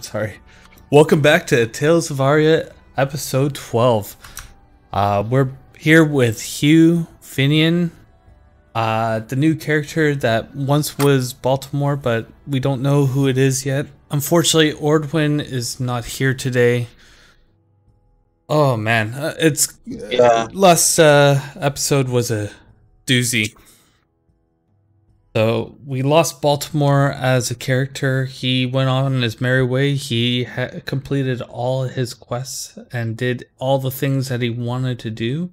I'm sorry. Welcome back to Tales of Aria, episode 12. We're here with Hugh Finian, the new character that once was Baltimore, but we don't know who it is yet. Unfortunately, Ordwin is not here today. Oh man, last episode was a doozy. So we lost Baltimore as a character. He went on his merry way. He completed all his quests and did all the things that he wanted to do.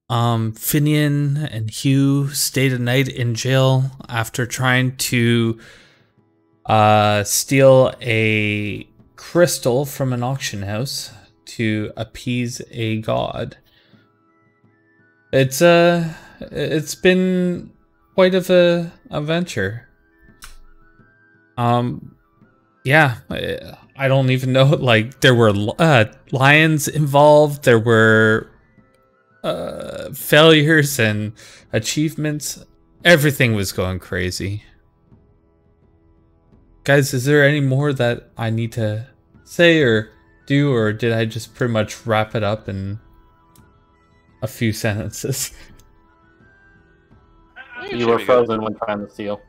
Finian and Hugh stayed a night in jail after trying to steal a crystal from an auction house to appease a god. It's been quite of a adventure. Yeah, I don't even know, like, there were lions involved, there were failures and achievements. Everything was going crazy. Guys, is there any more that I need to say or do, or did I just pretty much wrap it up in a few sentences? You were frozen when trying to steal.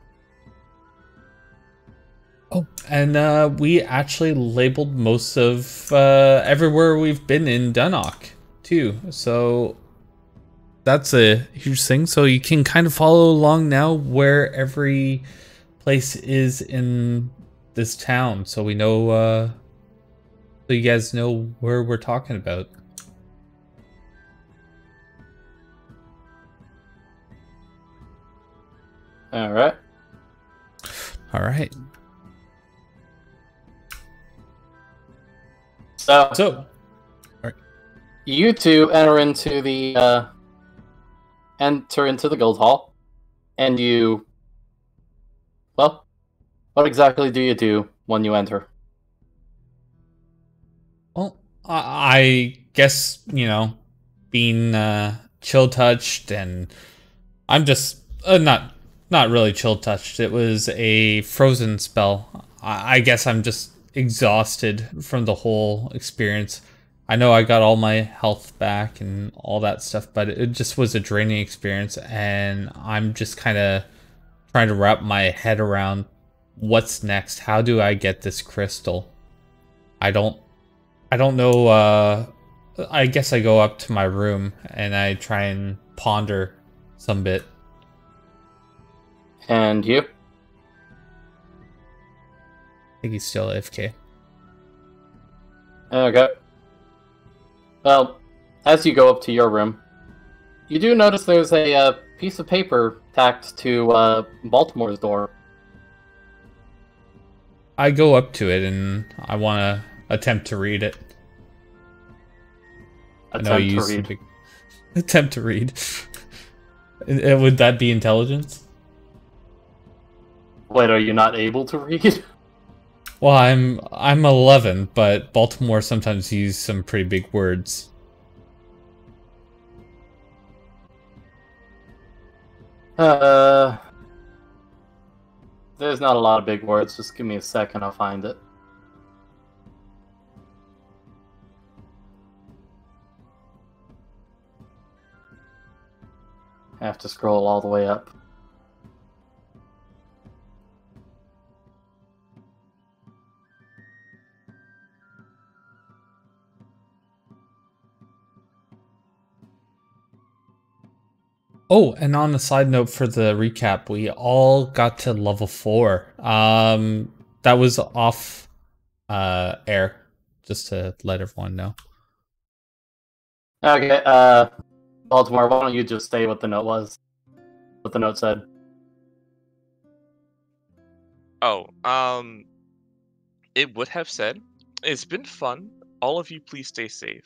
Oh, and we actually labeled most of everywhere we've been in Dunnock too, so that's a huge thing. So you can kind of follow along now where every place is in this town, so we know, so you guys know where we're talking about. All right. So you two enter into the guild hall, and you, well, what exactly do you do when you enter? Well, I guess, you know, being chill touched, and I'm just not really chill touched. It was a frozen spell. I guess I'm just exhausted from the whole experience. I know I got all my health back and all that stuff, but it just was a draining experience, and I'm just kind of trying to wrap my head around what's next. How do I get this crystal? I don't know. I guess I go up to my room and I try and ponder some bit. And you? I think he's still AFK. Okay. Well, as you go up to your room, you do notice there's a piece of paper tacked to Baltimore's door. I go up to it and I want to attempt to read it. Attempt to read. Would that be intelligence? Wait, are you not able to read? Well, I'm 11, but Baltimore sometimes use some pretty big words. There's not a lot of big words. Just give me a second, I'll find it. I have to scroll all the way up. Oh, and on a side note for the recap, we all got to level 4. That was off air, just to let everyone know. Okay, Baltimore, why don't you just say what the note was? What the note said. Oh, it would have said, "It's been fun. All of you please stay safe.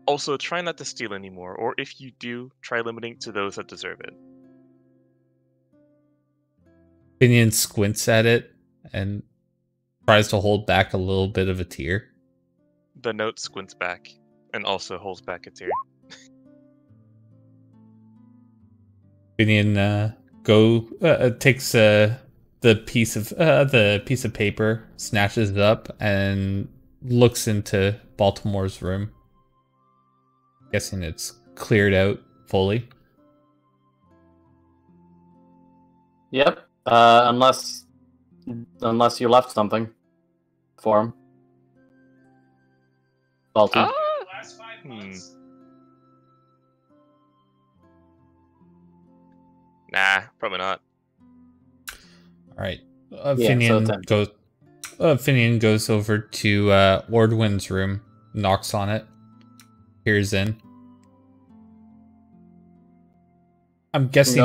Also, try not to steal anymore, or if you do, try limiting to those that deserve it." Finian squints at it and tries to hold back a little bit of a tear. The note squints back and also holds back a tear. Finian takes a the piece of paper, snatches it up, and looks into Baltimore's room. Guessing it's cleared out fully. Yep. Unless you left something for him. Balti. Last 5 months. Nah, probably not. All right. Yeah, so Finian it's empty. goes. Finian goes over to Ordwin's room, knocks on it, peers in. I'm guessing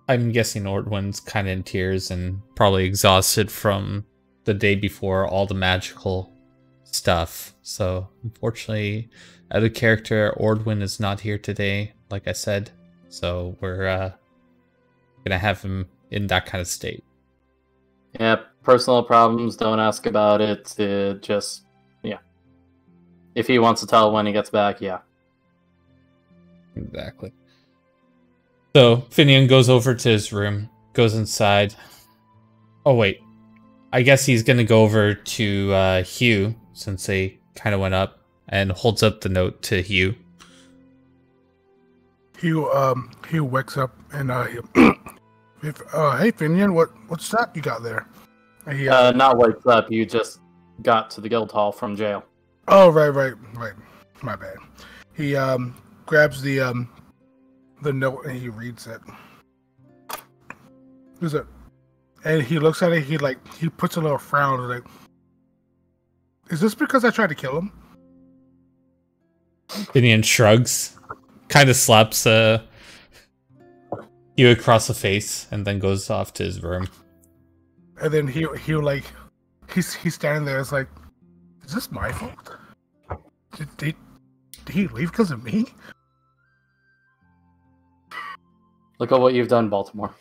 I'm guessing Ordwin's kind of in tears and probably exhausted from the day before all the magical stuff. So unfortunately, out of character, Ordwin is not here today, like I said. So we're gonna have him in that kind of state. Yeah, personal problems, don't ask about it. Just, yeah. If he wants to tell when he gets back, yeah. Exactly. So Finian goes over to his room, goes inside. Oh wait, I guess he's gonna go over to Hugh since they kind of went up, and holds up the note to Hugh. Hugh wakes up and hey Finian, what's that you got there? And he, Not wakes up, you just got to the guild hall from jail. Oh right. My bad. He grabs the note and he reads it. Who's it? And he looks at it. He puts a little frown. Like, is this because I tried to kill him? Finian shrugs, kind of slaps Hugh across the face, and then goes off to his room. And then he's standing there. It's like, is this my fault? Did he leave because of me? Look at what you've done, Baltimore.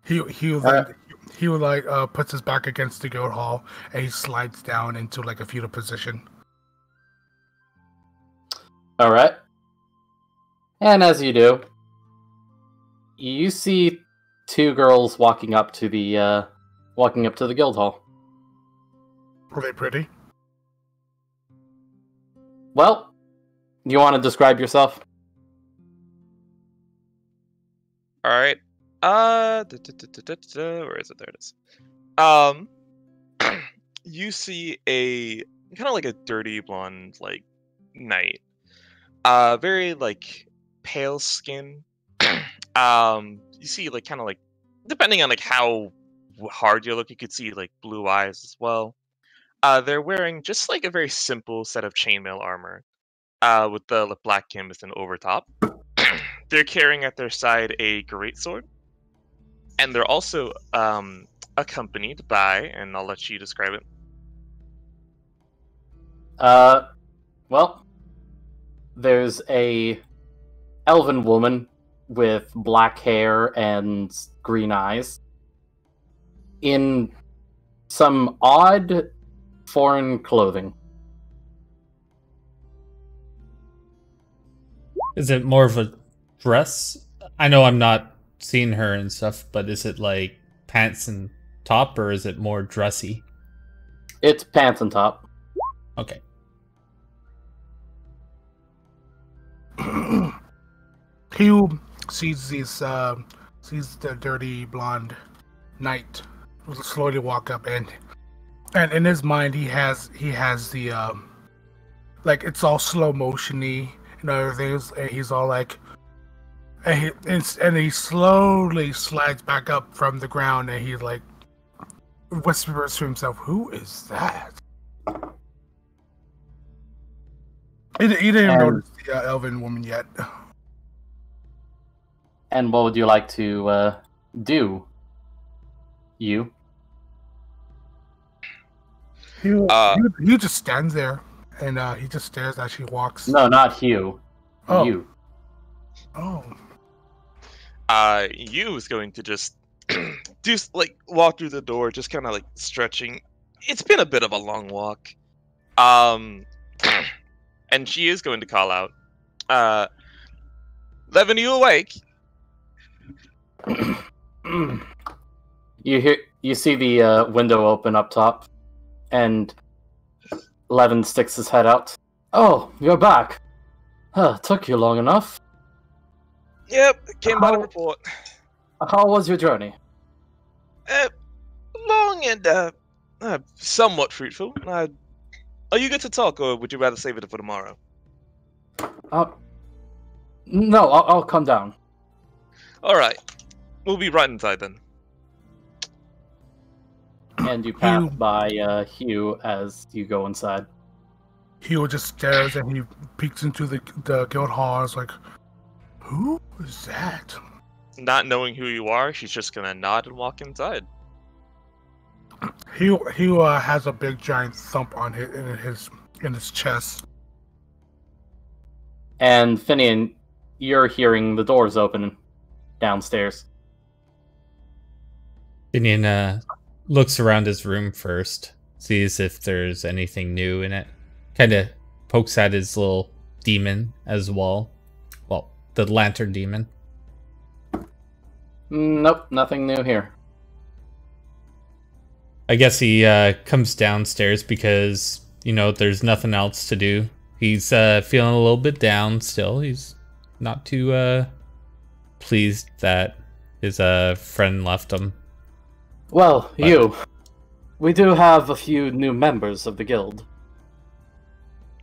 He puts his back against the guild hall and he slides down into like a fetal position. All right. And as you do, you see two girls walking up to the guild hall. Are they pretty? Well, you want to describe yourself? All right. Where is it? There it is. You see a kind of like a dirty blonde, like knight. Very like pale skin. You see like kind of like, depending on like how hard you look, you could see like blue eyes as well. They're wearing just like a very simple set of chainmail armor, with the black canvas and overtop. They're carrying at their side a greatsword, and they're also accompanied by, and I'll let you describe it. Well, there's a elven woman with black hair and green eyes in some odd foreign clothing. Is it more of a dress? I know I'm not seeing her and stuff, but is it like pants and top, or is it more dressy? It's pants and top. Okay. Hugh sees the dirty blonde knight slowly walk up, and in his mind he has the like it's all slow motiony and everything, and he's all like, and he slowly slides back up from the ground, and he like whispers to himself, "Who is that?" He didn't even notice the elven woman yet. And what would you like to do? You? He just stands there, and he just stares as she walks. No, not Hugh. Oh. You. Oh. You is going to just walk through the door, just kind of like stretching. It's been a bit of a long walk. And she is going to call out, Levin, are you awake? You see the window open up top, and Levin sticks his head out. Oh, you're back. Took you long enough. Yep, came by the report. How was your journey? Long and somewhat fruitful. Are you good to talk, or would you rather save it for tomorrow? No, I'll come down. All right, we'll be right inside then. And you pass by Hugh as you go inside. Hugh just stares and he peeks into the guild hall and is like, "Who is that?" Not knowing who you are, she's just gonna nod and walk inside. Hugh has a big giant thump on in his chest. And Finian, you're hearing the doors open downstairs. Finian looks around his room first, sees if there's anything new in it. Kind of pokes at his little demon as well. Well, the lantern demon. Nope, nothing new here. I guess he comes downstairs because, there's nothing else to do. He's feeling a little bit down still. He's not too pleased that his friend left him. Well, we do have a few new members of the guild.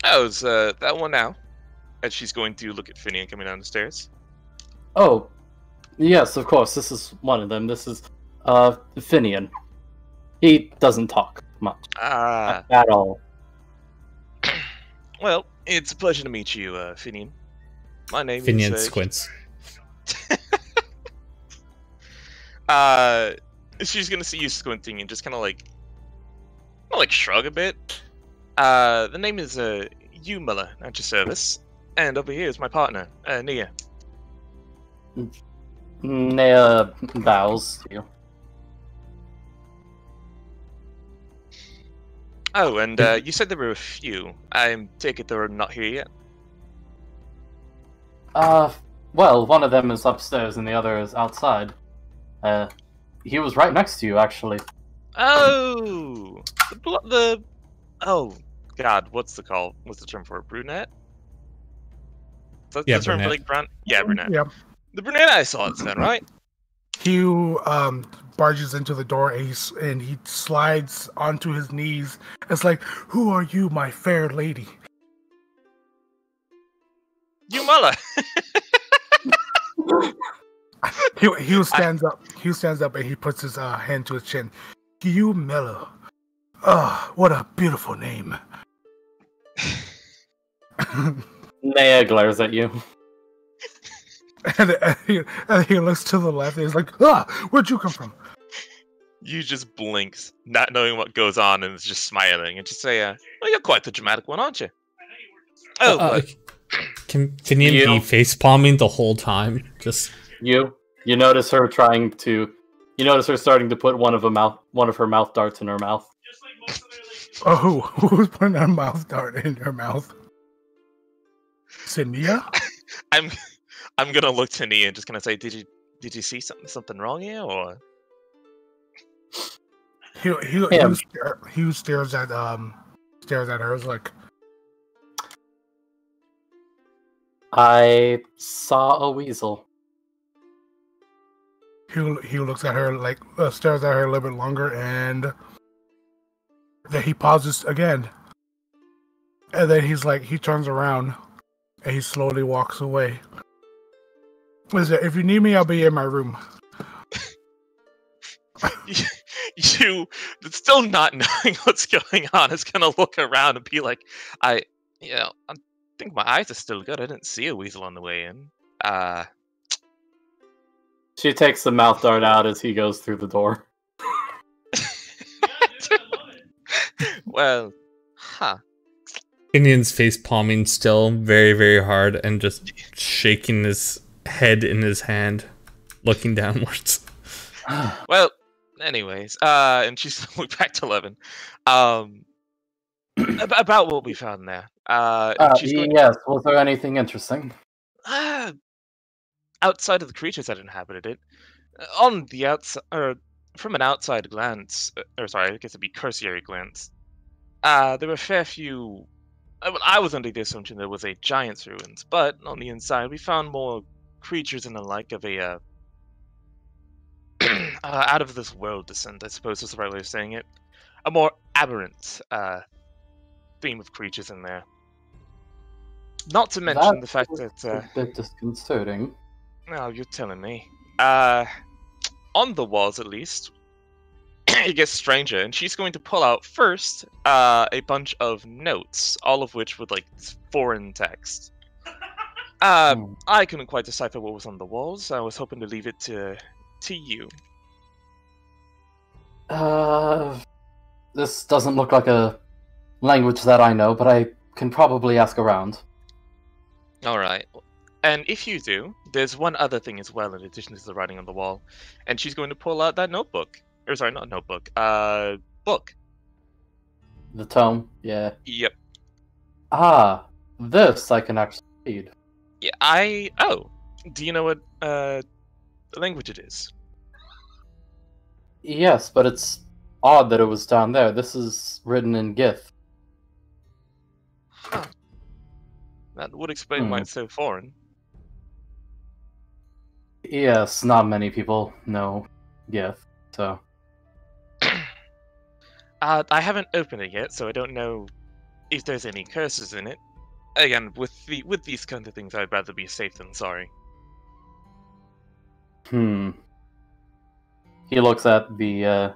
Oh, is that one now? And she's going to look at Finian coming down the stairs. Oh, yes, of course. This is one of them. This is Finian. He doesn't talk much at all. Well, it's a pleasure to meet you, Finian. My name Finian is... squints. She's gonna see you squinting and just kind of like shrug a bit. The name is Hugh Miller, at your service. And over here is my partner, Nia. Nia bows to you. Oh, and you said there were a few. I take it they're not here yet. Well, one of them is upstairs and the other is outside. He was right next to you, actually. Oh, oh God, what's the term for it? Brunette? Is that the term for like brown? Yeah, brunette. Yep. The brunette I saw it then, right? Hugh barges into the door and he slides onto his knees. It's like, "Who are you, my fair lady?" You Muller. Hugh stands up. Hugh stands up and he puts his hand to his chin. Hugh Miller. Oh, what a beautiful name. Nia glares at you. And he looks to the left and he's like, where'd you come from? You just blinks, not knowing what goes on, and is just smiling, and just say, well, you're quite the dramatic one, aren't you? Oh, can you be face palming the whole time? Just you notice her starting to put one of her mouth darts in her mouth. Oh, who's putting a mouth dart in her mouth? Nia? I'm gonna look to Nia and just gonna say, did you see something wrong here, or? Hugh stares at her. Is like, I saw a weasel. Hugh looks at her stares at her a little bit longer, and then he pauses again, and then he turns around and he slowly walks away. If you need me, I'll be in my room. You still not knowing what's going on is gonna look around and be like, I think my eyes are still good. I didn't see a weasel on the way in. She takes the mouth dart out as he goes through the door. Well, huh. Indian's face palming still very, very hard and just shaking his head in his hand, looking downwards. Well, anyways, and she's looked back to Levin. About what we found there. Yes, was there anything interesting? Outside of the creatures that inhabited it, On the outside, or from an outside glance, or sorry, I guess it'd be cursory glance, there were a fair few. Well, I was under the assumption there was a giant's ruins, but on the inside we found more creatures and the like of a out of this world descent, I suppose is the right way of saying it. A more aberrant theme of creatures in there. Not to mention the fact that a bit disconcerting. oh, you're telling me. On the walls, at least, it gets stranger, and she's going to pull out first a bunch of notes, all of which with like foreign text. I couldn't quite decipher what was on the walls. I was hoping to leave it to you. This doesn't look like a language that I know, but I can probably ask around. All right. And if you do, there's one other thing as well in addition to the writing on the wall, and she's going to pull out that notebook. Or sorry, not notebook. Book. The tome, yeah. Yep. Ah, this I can actually read. Yeah, oh, do you know what language it is? Yes, but it's odd that it was down there. This is written in Gith. Huh. That would explain why it's so foreign. Yes, not many people know Gith, so. I haven't opened it yet, so I don't know if there's any curses in it. Again, with these kind of things, I'd rather be safe than sorry. He looks at the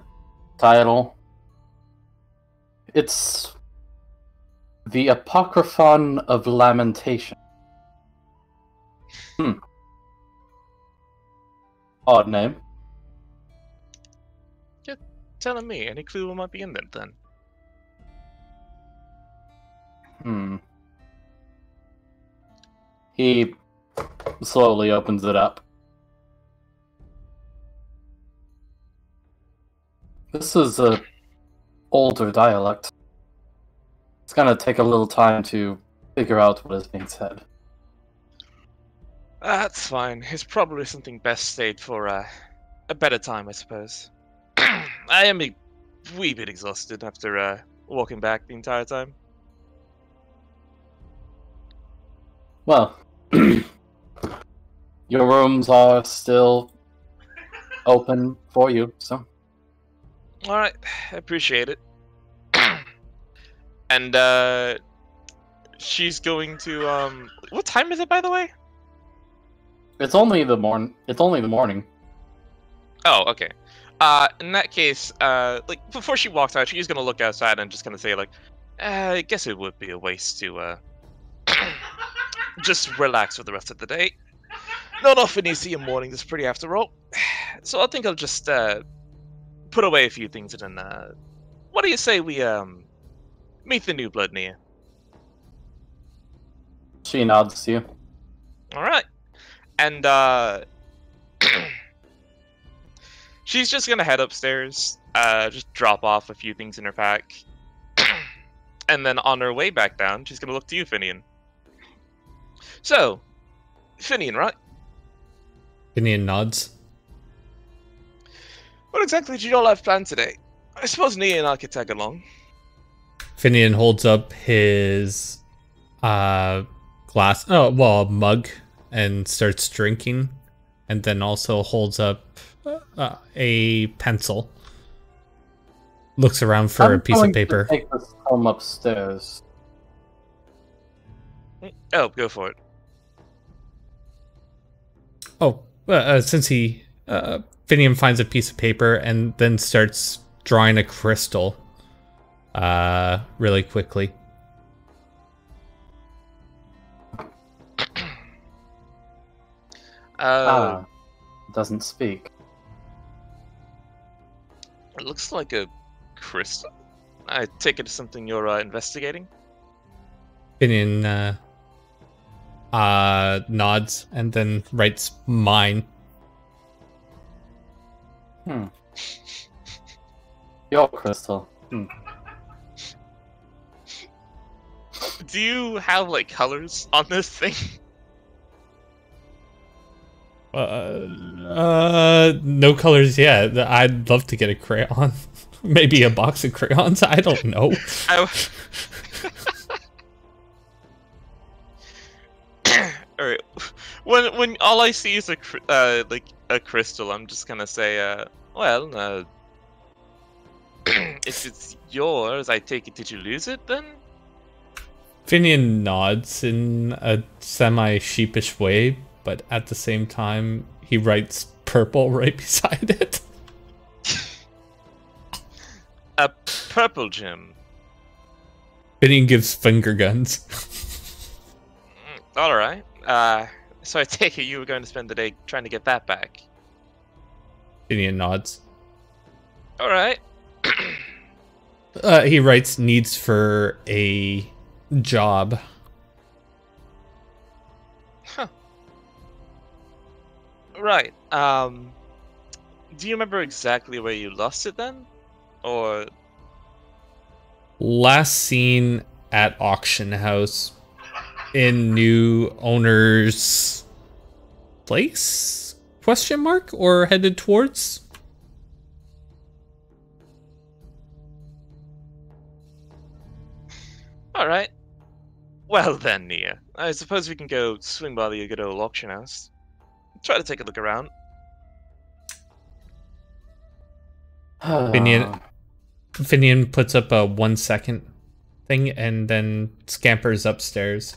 title. It's the Apocryphon of Lamentation. Odd name. You're telling me. Any clue what might be in it then? He slowly opens it up. This is a older dialect. It's gonna take a little time to figure out what is being said. That's fine. It's probably something best stayed for a better time, I suppose. I am a wee bit exhausted after walking back the entire time. Well, your rooms are still open for you, so. Alright, I appreciate it. And she's going to what time is it, by the way? It's only the morning. Oh, okay. In that case, like before she walks out, she's gonna look outside and just gonna say like, I guess it would be a waste to just relax for the rest of the day. Not often you see a morning this pretty after all. So I think I'll just put away a few things and then what do you say we meet the new blood near? She nods to you. Alright. And she's just gonna head upstairs, just drop off a few things in her pack. And then on her way back down, she's gonna look to you, Finian. So, Finian, right? Finian nods. What exactly did you all have planned today? I suppose Nia and I could tag along. Finian holds up his mug, and starts drinking, and then also holds up a pencil. Looks around for a piece of paper. I'm going to take this home upstairs. Oh, go for it. Since he Finian finds a piece of paper and then starts drawing a crystal really quickly. Doesn't speak. It looks like a crystal. I take it as something you're investigating. Finian nods and then writes mine. Your crystal. Do you have like colors on this thing? No colors yet. I'd love to get a crayon. Maybe a box of crayons. I don't know. All right. When all I see is like a crystal, I'm just gonna say, well, if it's yours, I take it. Did you lose it then? Finian nods in a semi-sheepish way, but at the same time, he writes purple right beside it. A purple gem. Finian gives finger guns. All right. So I take it you were going to spend the day trying to get that back. Finian nods. All right. He writes needs for a job. Huh. Right. Do you remember exactly where you lost it then? Or Last seen at auction house in new owner's place? Question mark? Or headed towards? all right. Well then, Nia. I suppose we can go swing by the good old auction house. Try to take a look around. Finian puts up a 1 second thing and then scampers upstairs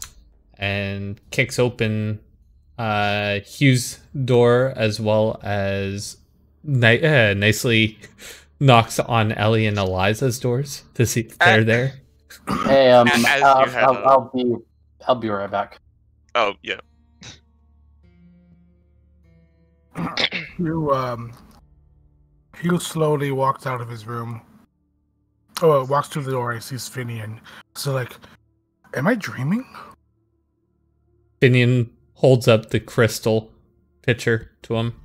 and kicks open Hugh's door as well as nicely knocks on Ellie and Eliza's doors to see if they're there. Hey, As you had I'll be right back. Oh yeah. Hugh slowly walks out of his room. Oh, walks through the door and sees Finian. So, like, am I dreaming? Finian holds up the crystal pitcher to him.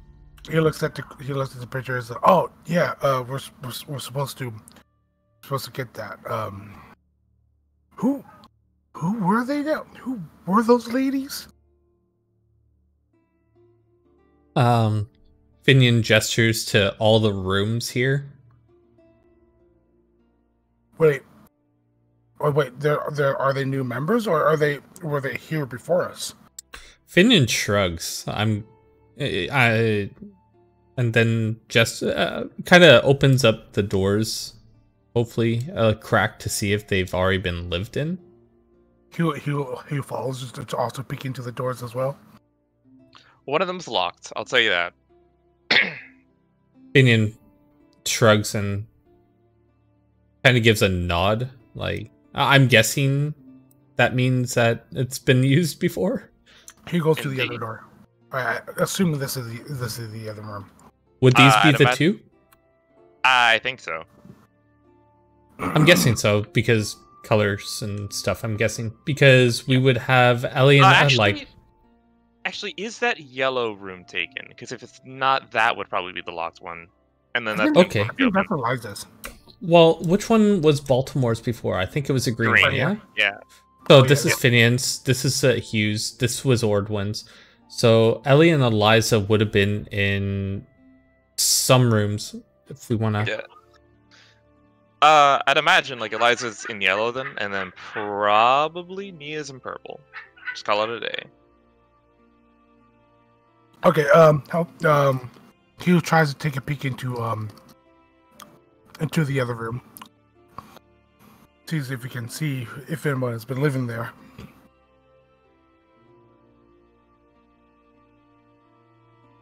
He looks at the picture and says, "Oh yeah, we're supposed to get that. Who were they now? Who were those ladies?" Finian gestures to all the rooms here. Wait, are they new members or were they here before us? Finian shrugs. And then just kind of opens up the doors, hopefully a crack to see if they've already been lived in. He follows just to also peek into the doors as well. One of them's locked, I'll tell you that. Finian shrugs and kind of gives a nod. Like, I'm guessing that means that it's been used before. He goes to the other door. I assume this is the other room. Would these be I'd the two? I think so. I'm guessing so, because colors and stuff, I'm guessing. Because we would have Ellie and Actually, is that yellow room taken? Because if it's not, that would probably be the locked one. And then that's Okay. I think that's Eliza's. Well, which one was Baltimore's before? I think it was a green one, yeah? Yeah. So this is Finian's, this is Hughes, this was Ordwin's. So Ellie and Eliza would have been in some rooms, if we want to... Yeah. I'd imagine, like, Eliza's in yellow then, and then probably Nia's in purple. Just call it a day. Okay, Hugh tries to take a peek into the other room. Sees if he can see if anyone has been living there.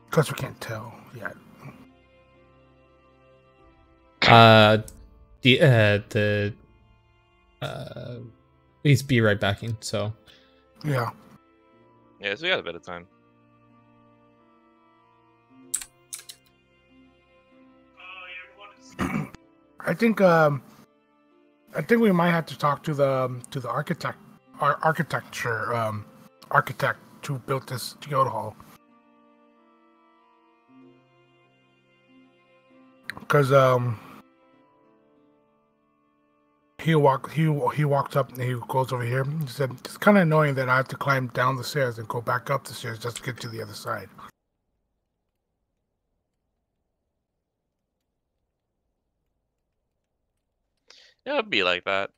Because we can't tell yet. He's be right back in, so... Yeah. Yeah, so we got a bit of time. I think we might have to talk to the architect who built this guild hall, because he walked up and he goes over here. He said it's kind of annoying that I have to climb down the stairs and go back up the stairs just to get to the other side. Yeah, it'd be like that.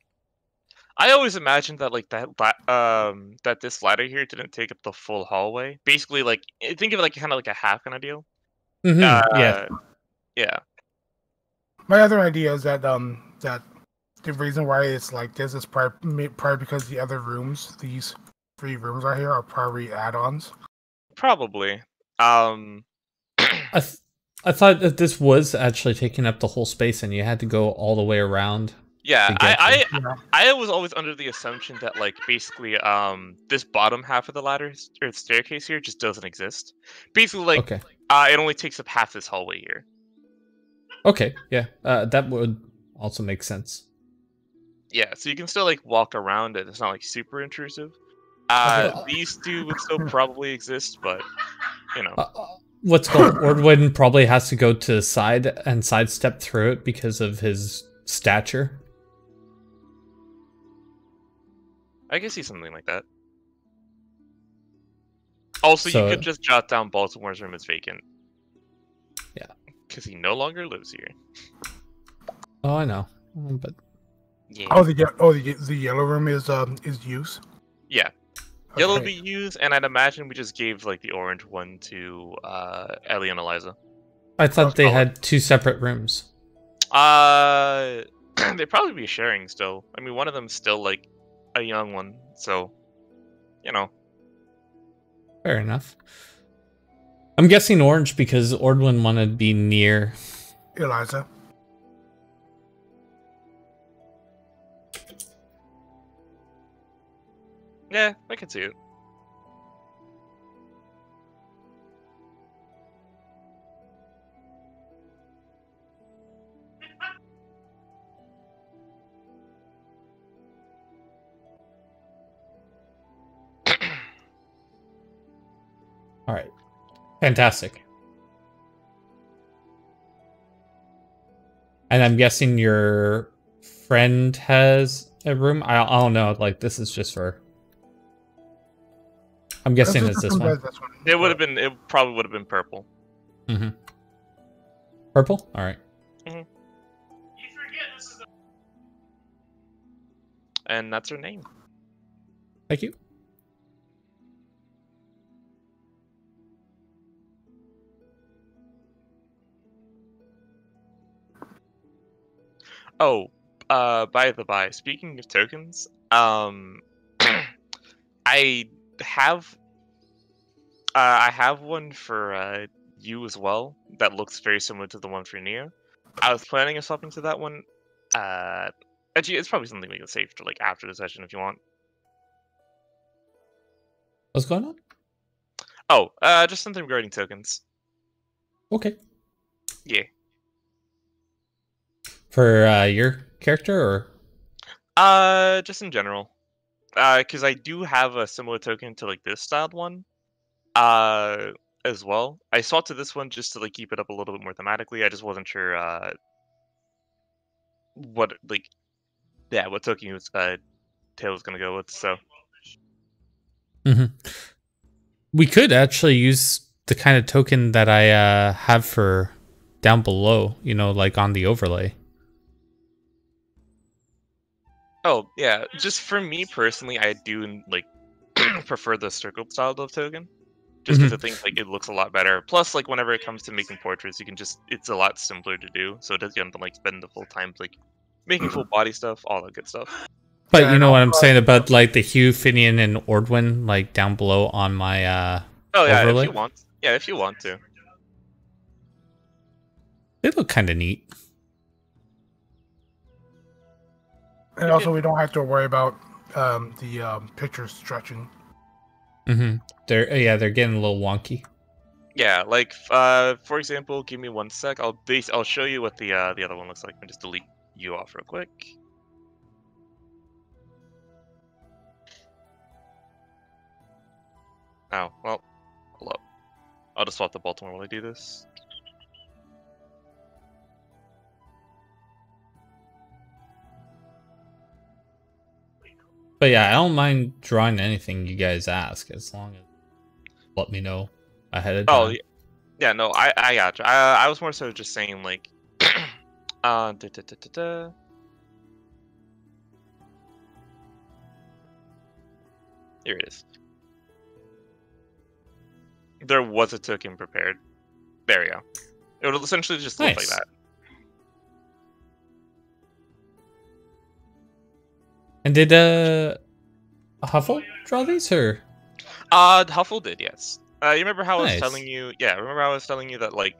I always imagined that like that this ladder here didn't take up the full hallway. Basically, like think of it like kind of like a half kind of deal. Yeah. Yeah. My other idea is that that the reason why it's like this is probably because the other rooms, these 3 rooms out here, are probably add-ons. Probably. I thought that this was actually taking up the whole space, and you had to go all the way around. Yeah, to get I was always under the assumption that like basically this bottom half of the ladder or staircase here just doesn't exist. Basically, like Okay. it only takes up half this hallway here. Okay. Yeah. That would also make sense. Yeah, so you can still like walk around it. It's not like super intrusive. Okay. These two would still probably exist, but you know. What's called Ordwin probably has to go to the side and sidestep through it because of his stature. I can see something like that. Also, So- you could just jot down Baltimore's room as vacant. Yeah. Because he no longer lives here. Oh, I know, but Yeah. The yellow room is use. Yeah. Yellow Okay. be used, and I'd imagine we just gave like the orange one to Ellie and Eliza. I thought they Oh. had 2 separate rooms. They'd probably be sharing still. I mean, one of them's still like a young one, so you know. Fair enough. I'm guessing orange because Ordwin wanted to be near. Eliza. Yeah, I can see it. All right. Fantastic. And I'm guessing your friend has a room. I don't know. Like this is just for. I'm guessing it's this one. It would have been. It probably would have been purple. Mm-hmm. Purple. All right. You forget this is And that's her name. Thank you. Oh, by the by, speaking of tokens, I have one for you as well that looks very similar to the one for Neo. I was planning on swapping to that one. Actually, it's probably something we can save to like after the session if you want. What's going on? Oh, just something regarding tokens. Okay. Yeah. For your character or? Just in general. Because I do have a similar token to like this styled one. As well. I swapped to this one just to like keep it up a little bit more thematically. I just wasn't sure what like what token he was Tail was gonna go with, so We could actually use the kind of token that I have for down below, you know, like on the overlay. oh yeah. Just for me personally, I do like prefer the circle style of token. Just because I think like it looks a lot better. Plus, like whenever it comes to making portraits, you can it's a lot simpler to do. So it doesn't have to like spend the full time like making full body stuff, all that good stuff. But Yeah, you know no, what I'm saying about like the Hugh, Finian, and Ordwin, like down below on my Oh yeah, overlay? if you want. Yeah, if you want to. They look kind of neat. And also, we don't have to worry about the pictures stretching. They're getting a little wonky. Yeah, like for example, give me 1 sec. I'll show you what the other one looks like. Let me just delete you off real quick. Oh, well, hold up. I'll just swap the Baltimore while I do this. But yeah, I don't mind drawing anything you guys ask as long as let me know ahead of time. Oh, yeah, no, I gotcha. I was more so just saying like, Here it is. There was a token prepared. There you go. It would essentially just look like Nice. that. And did Huffle draw these, or? Huffle did, yes. You remember how I was Nice. telling you? Yeah, remember how I was telling you that like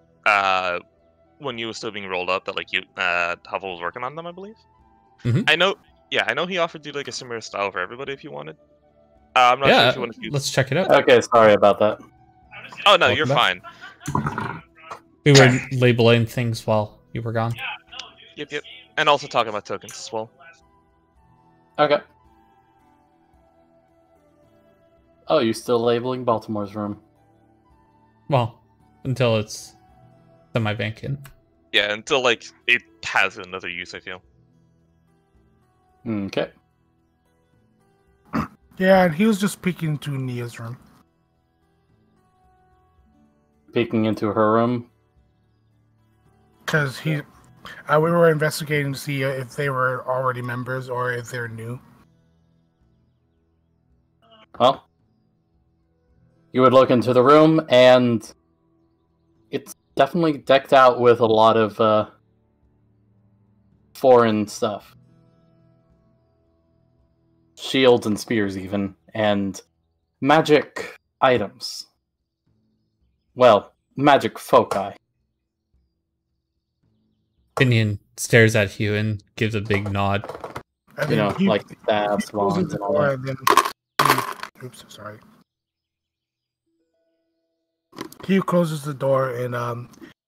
when you were still being rolled up, that like you Huffle was working on them, I believe. Mhm. I know. Yeah, I know he offered you like a similar style for everybody if you wanted. I'm not sure Yeah, if you want to do. let's check it out. Okay, sorry about that. Oh no, Welcome you're back. fine. We were labeling things while you were gone. Yep. And also talking about tokens as well. Okay. Oh, you're still labeling Baltimore's room. Well, until it's semi-vacant. Yeah, until like it has another use, I feel. Okay. Yeah, and he was just peeking into Nia's room. Peeking into her room. Because we were investigating to see if they were already members or if they're new. Well, you would look into the room, and it's definitely decked out with a lot of foreign stuff. Shields and spears, even, and magic items. Well, magic foci. Pinion stares at you and gives a big nod. And You then know, like staffs, he closes wands, the and all door, that. and then oops, sorry. He closes the door, and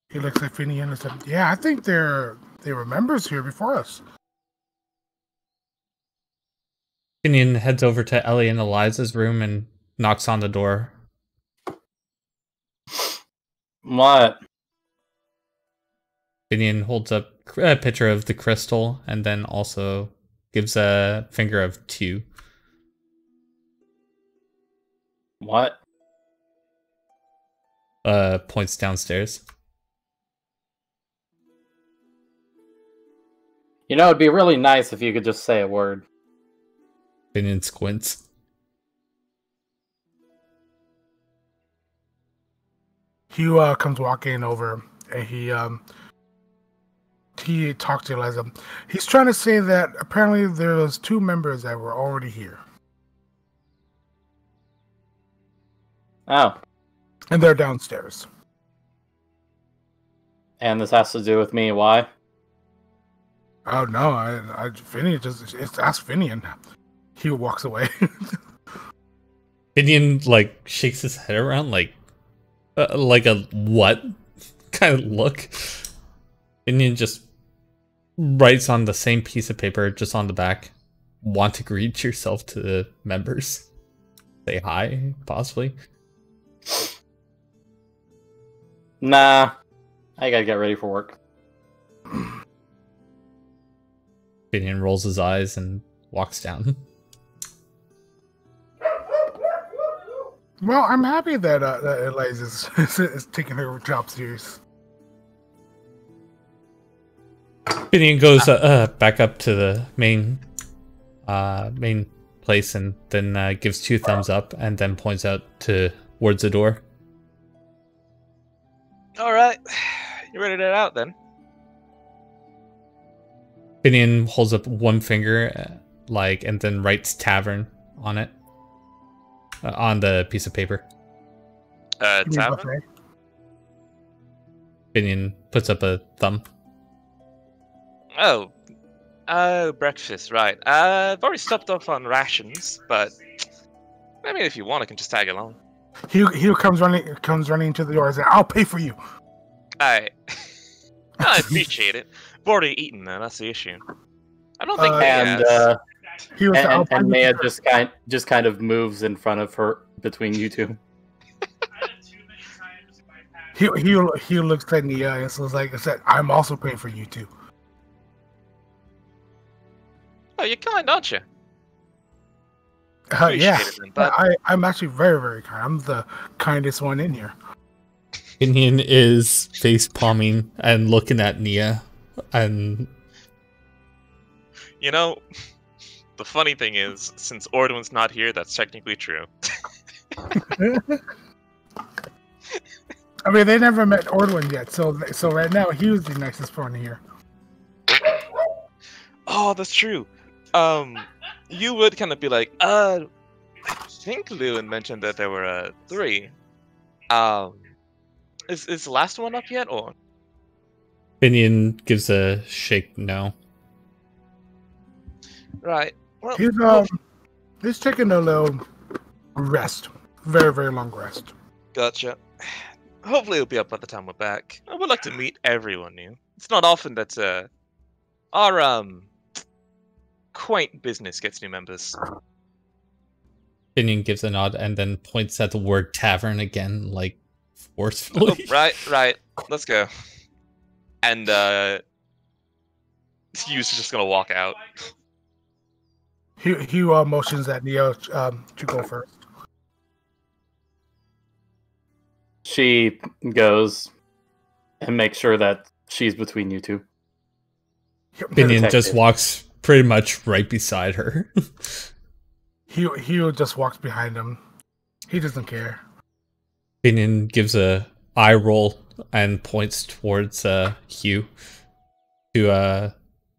he looks at Finian and said, "Yeah, I think they were members here before us." Pinion heads over to Ellie and Eliza's room and knocks on the door. What? Pinion holds up a picture of the crystal and then also gives a finger of 2. What? Points downstairs. You know, it'd be really nice if you could just say a word. Pinion squints. Hugh comes walking over, and he talked to Eliza. He's trying to say that apparently there was 2 members that were already here, Oh, and they're downstairs. and this has to do with me. Why? Oh no, Finian just ask Finian. He walks away. Pinion like shakes his head around like a what kind of look. Pinion just writes on the same piece of paper, just on the back. Want to greet yourself to the members? Say hi, possibly. Nah, I gotta get ready for work. Pinion rolls his eyes and walks down. Well, I'm happy that Eliza is taking her job serious. Pinion goes back up to the main place and then gives 2 thumbs up and then points out towards the door. All right, you ready to head out then? Pinion holds up one finger, and then writes tavern on it, on the piece of paper. Tavern. Pinion puts up a thumb. Oh, breakfast, right. I've already stopped off on rations, but I mean, if you want, I can just tag along. Hugh comes running to the door and says, "I'll pay for you." I appreciate it. I've already eaten, though. That's the issue. I don't think. And He was and Maya just kind of moves in front of her between you two. He looks at Nia and so like I said, "I'm also paying for you too." Oh, you're kind, aren't you? Yeah, Appreciate it then, bud. I'm actually very, very kind. I'm the kindest one in here. Pinion is face palming and looking at Nia, and You know, The funny thing is, since Ordwin's not here, that's technically true. I mean, they never met Ordwin yet, so right now he was the nicest one here. Oh, that's true. You would kind of be like, I think Lewin mentioned that there were 3. Is the last one up yet, or? Finian gives a shake no. Right. Well, He's taking a little rest, very very long rest. gotcha. Hopefully it'll be up by the time we're back. I would like to meet everyone new. It's not often that our quaint business gets new members. Finian gives a nod and then points at the word tavern again, like forcefully. Oh, right. Let's go. And Hugh's just gonna walk out. Hugh motions at Neo to go first. She goes and makes sure that she's between you two. Finian just Detective. walks pretty much right beside her. Hugh just walks behind him. He doesn't care. Finian gives a eye roll and points towards Hugh. To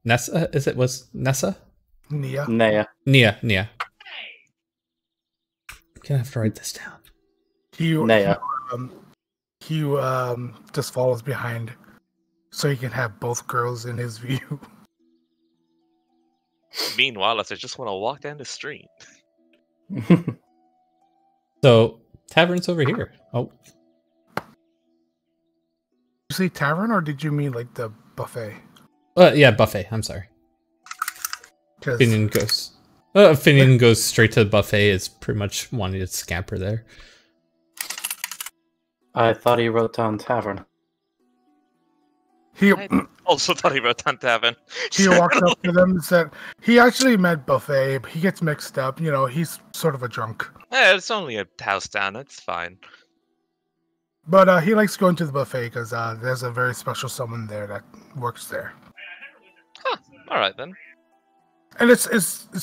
Nessa, was Nessa? Nia. Naya. Nia. I'm gonna have to write this down. Naya. Hugh just follows behind so he can have both girls in his view. Meanwhile, I just want to walk down the street. So tavern's over here. Oh, Did you say tavern or did you mean like the buffet? yeah, buffet. I'm sorry. 'Cause- Finian goes. Finian goes straight to the buffet. Is pretty much wanting to scamper there. I thought he wrote down tavern. he I also thought he wrote down tavern. he walked up to them and said he actually meant buffet, but he gets mixed up. You know, he's sort of a drunk. It's only a house down. It's fine. But he likes going to the buffet because there's a very special someone there that works there. Huh. All right then. And it's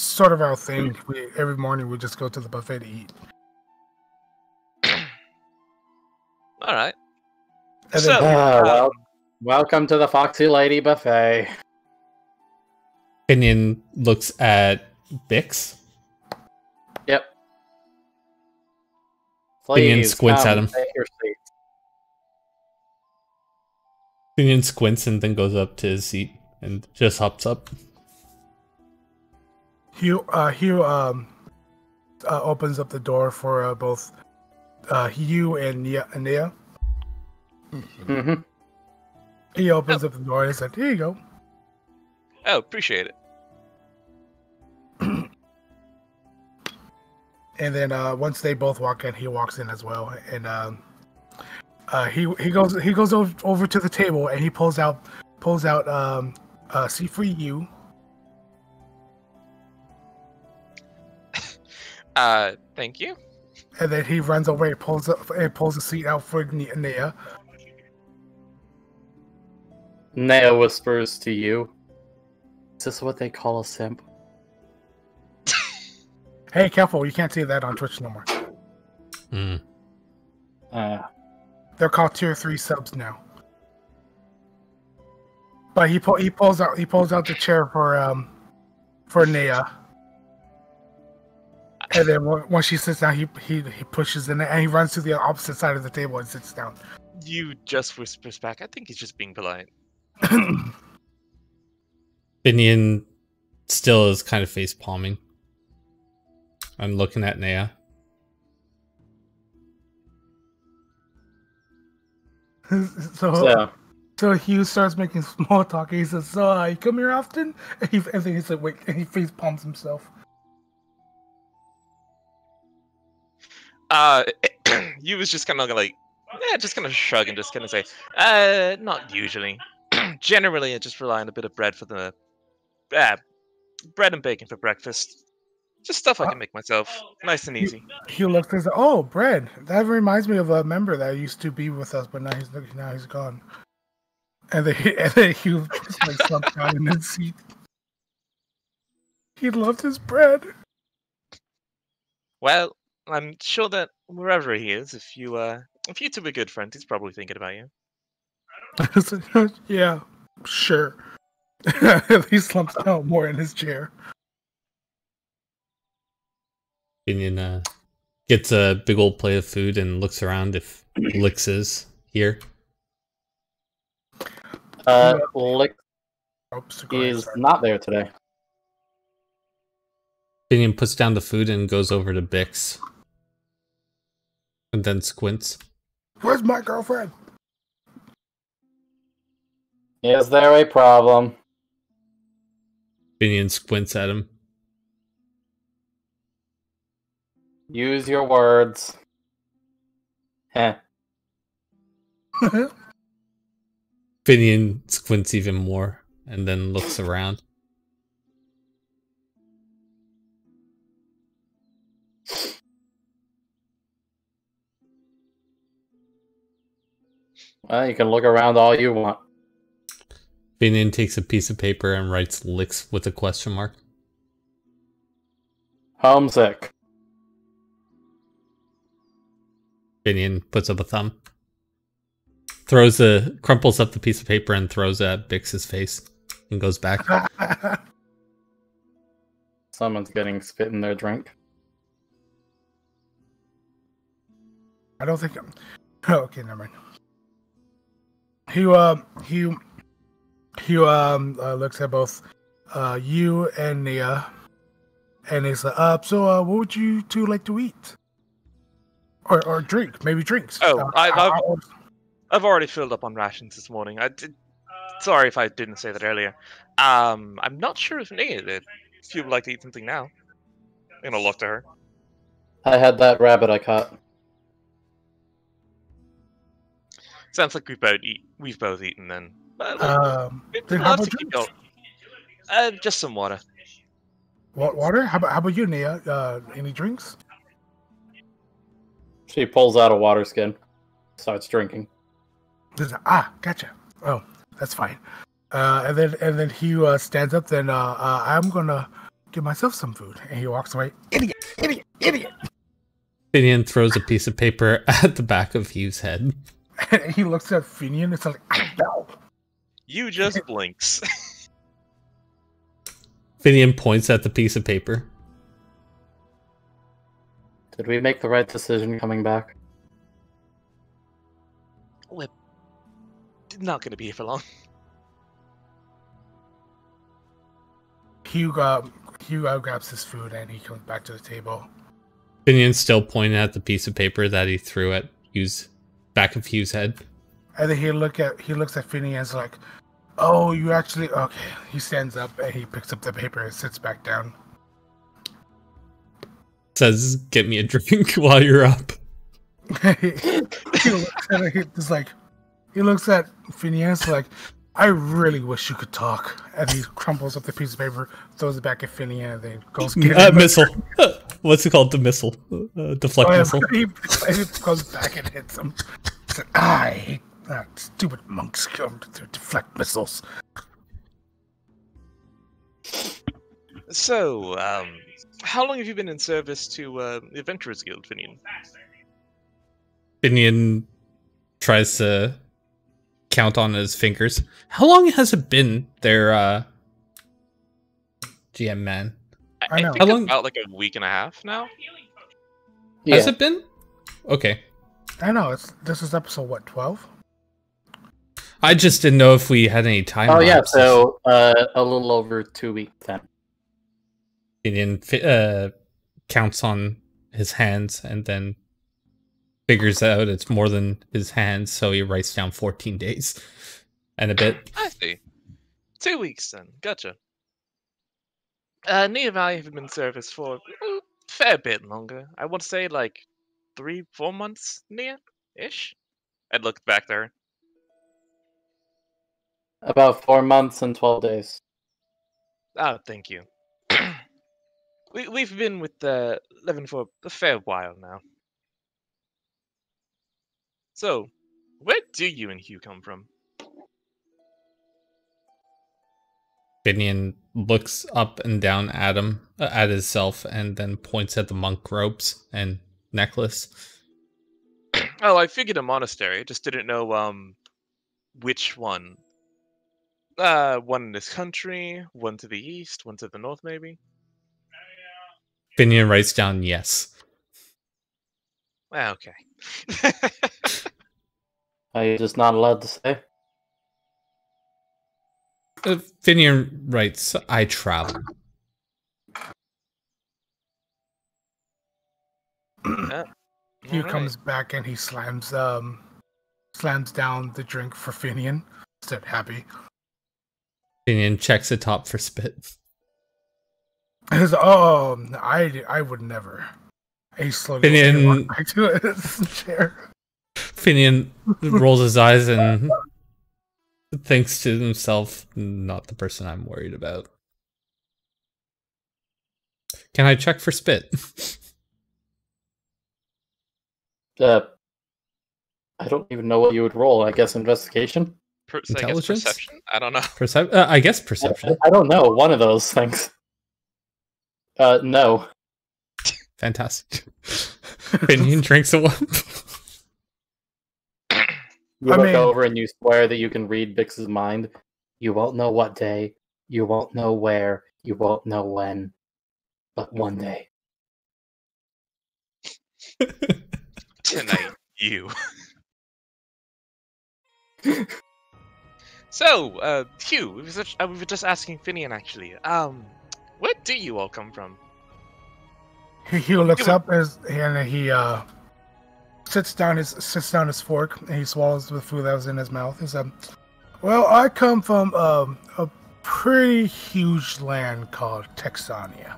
sort of our thing. Every morning we just go to the buffet to eat. All right. And So, then, Welcome to the Foxy Lady Buffet. Finian looks at Bix. Yep. Finian Please squints come at him. take your seat. Finian squints and then goes up to his seat and just hops up. Hugh opens up the door for both Hugh and Nia. Mm-hmm. He opens up the door and said, "Here you go." Oh, appreciate it. And then once they both walk in, he walks in as well. And he goes over to the table and he pulls out a seat for you. Thank you. And then he runs over and pulls a seat out for Nia. Naya whispers to you, "Is this what they call a simp?" Hey, careful! You can't say that on Twitch no more. Mm. They're called tier 3 subs now. But he pulls out the chair for Nia. And then when she sits down, he pushes in and he runs to the opposite side of the table and sits down. You just whispers back. I think he's just being polite. Finian still is kind of face palming. I'm looking at Naya. So Hugh starts making small talk. He says, "So you come here often?" And then he's like, "Wait," and he face palms himself. You was just kind of like, just kind of shrug and just kind of say, not usually. Generally, I just rely on a bit of bread for the, bread and bacon for breakfast. Just stuff I can make myself, nice and easy. Hugh looks and says, "Oh, bread. That reminds me of a member that used to be with us, but now he's gone." And then Hugh just like slumped down in his seat. He loved his bread. Well, I'm sure that wherever he is, if you two are good friends, he's probably thinking about you. Yeah, sure. He slumps down more in his chair. Finian gets a big old plate of food and looks around if Lix is here. Lick Oops, is sorry. not there today. Finian puts down the food and goes over to Bix. And then squints. Where's my girlfriend? Is there a problem? Finian squints at him. Use your words. Heh. Finian squints even more and then looks around. Well, you can look around all you want. Finian takes a piece of paper and writes Lix with a question mark. Homesick. Finian puts up a thumb. Crumples up the piece of paper and throws it at Bix's face and goes back. Someone's getting spit in their drink. I don't think. Oh, okay, never mind. He looks at both you and Nia, and he's like, so what would you two like to eat? Or drink? Maybe drinks. Oh, I've already filled up on rations this morning. Sorry if I didn't say that earlier. I'm not sure if Nia did. If you would like to eat something now, I'm gonna look to her. I had that rabbit I caught. Sounds like we've both eaten then. then how about drinks? Just some water. What water? How about you, Nia? Any drinks? She pulls out a water skin, starts drinking. Gotcha. Oh, that's fine. And then he stands up. Then I'm gonna give myself some food, and he walks away. Idiot! Finian throws a piece of paper at the back of Hugh's head. And he looks at Finian. It's like, no. You just blinks. Finian points at the piece of paper. Did we make the right decision coming back? We're not going to be here for long. Hugh grabs his food and he comes back to the table. Finian's still pointing at the piece of paper that he threw at back of Hugh's head. And then he looks at Finian and is like, oh, you actually okay. He stands up and he picks up the paper and sits back down. Says, get me a drink while you're up. he looks at Phineas like, I really wish you could talk. And he crumples up the piece of paper, throws it back at Phineas, and then goes get him. Missile. What's it called? The missile. Deflect missile. He goes back and hits him. He's like, I hate that stupid monks come to deflect missiles. So, how long have you been in service to the Adventurers Guild, Finian? Finian tries to count on his fingers. How long has it been there, GM man? I think about like a week and a half now. Yeah. Has it been? Okay. I know, this is episode, what, 12? I just didn't know if we had any time lapses. So a little over 2 weeks then. Finian counts on his hands and then figures out it's more than his hands, so he writes down 14 days and a bit. I see. 2 weeks then. Gotcha. Nia and I have been in service for a fair bit longer. I would say like 3-4 months, Nia-ish. I'd look back there. About 4 months and 12 days. Oh, thank you. We've been with Levin for a fair while now. So, where do you and Hugh come from? Finian looks up and down at him, at himself, and then points at the monk robes and necklace. Oh, I figured a monastery. Just didn't know which one. One in this country, one to the east, one to the north, maybe. Finian writes down yes. Ah, okay. Are you just not allowed to say? Finian writes, I travel. Hugh Alright. comes back and he slams down the drink for Finian. Instead, happy. Finian checks the top for spit. He's I would never. He slowly Finian- walks back to his chair. Finian rolls his eyes and thinks to himself, not the person I'm worried about. Can I check for spit? I don't even know what you would roll. I guess investigation? So I guess Intelligence? perception? I don't know. I guess perception. I don't know. One of those things. No. Fantastic. Finian drinks a one. You I look mean- over and you swear that you can read Bix's mind. You won't know what day, you won't know where, you won't know when, but one day. Tonight, you. So, Hugh, we were just asking Finian actually. Where do you all come from? Hugh looks up and he sits down his fork and he swallows the food that was in his mouth. He said, "Well, I come from a pretty huge land called Texania."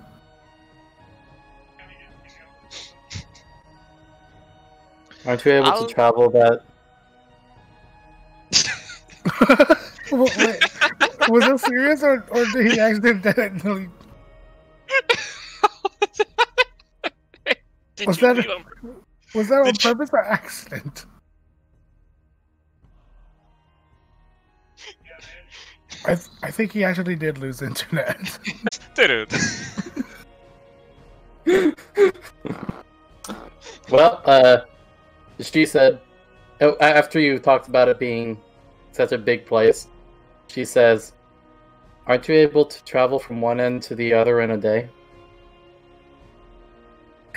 Aren't you able to travel that? Wait, was that serious or did he accidentally? Did Was you that- leave him? Was that on Did you- purpose or accident? I think he actually did lose internet. Dude. Well, she said, after you talked about it being such a big place, she says, aren't you able to travel from one end to the other in a day?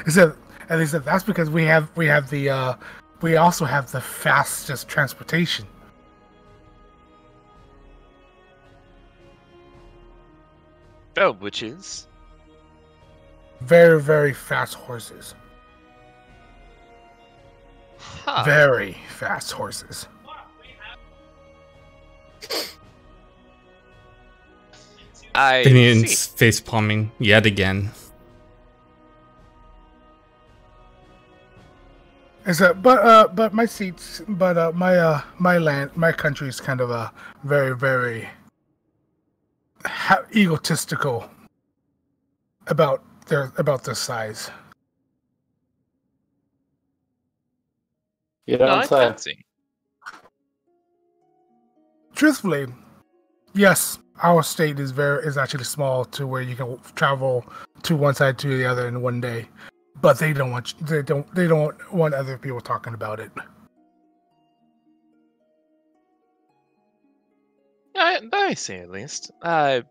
He said, and they said that's because we also have the fastest transportation. Oh, which is? Very, very fast horses. Huh. Very fast horses. I Finian's see. face palming yet again. Is that but my seats my land, my country is kind of a very, very egotistical about their size. You No, don't I say. can see. Truthfully, yes, our state is actually small to where you can travel to one side to the other in one day, but they don't want other people talking about it. I see, at least. It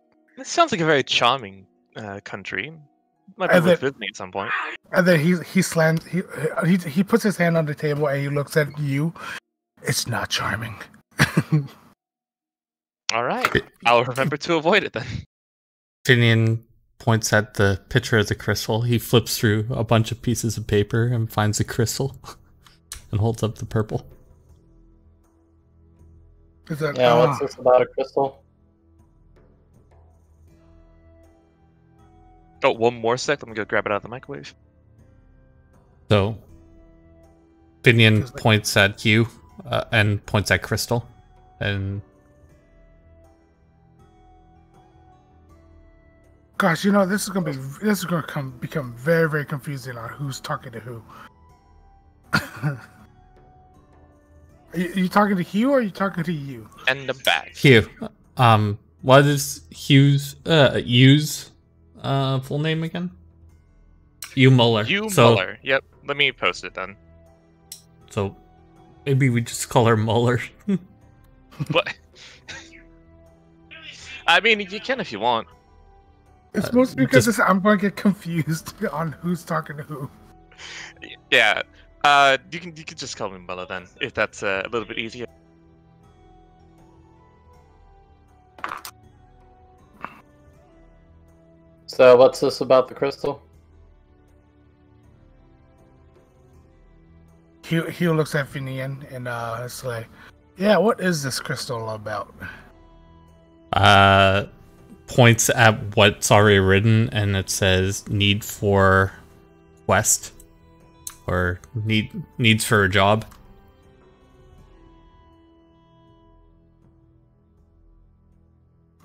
sounds like a very charming country. Might be And worth then- visiting at some point. And then he slams he puts his hand on the table and he looks at you. It's not charming. All right, I'll remember to avoid it then. Finian points at the picture of the crystal. He flips through a bunch of pieces of paper and finds the crystal and holds up the purple. Is that, Yeah, what's this about a crystal? Oh, one more sec. Let me go grab it out of the microwave. So Finian points at you and points at Crystal. And Gosh, this is gonna become very, very confusing on who's talking to who. Are you talking to Hugh or are you talking to you? And the bag. Hugh, What is Hugh's full name again? Hugh Muller. Hugh So, Muller. Yep. Let me post it then. So maybe we just call her Muller. What? I mean, you can if you want. It's mostly because I'm going to get confused on who's talking to who. Yeah. You can just call me Muller then, if that's a little bit easier. So what's this about the crystal? Hugh looks at Finian and it's like, yeah, what is this crystal about? Points at what's already written, and it says need for quest or needs for a job.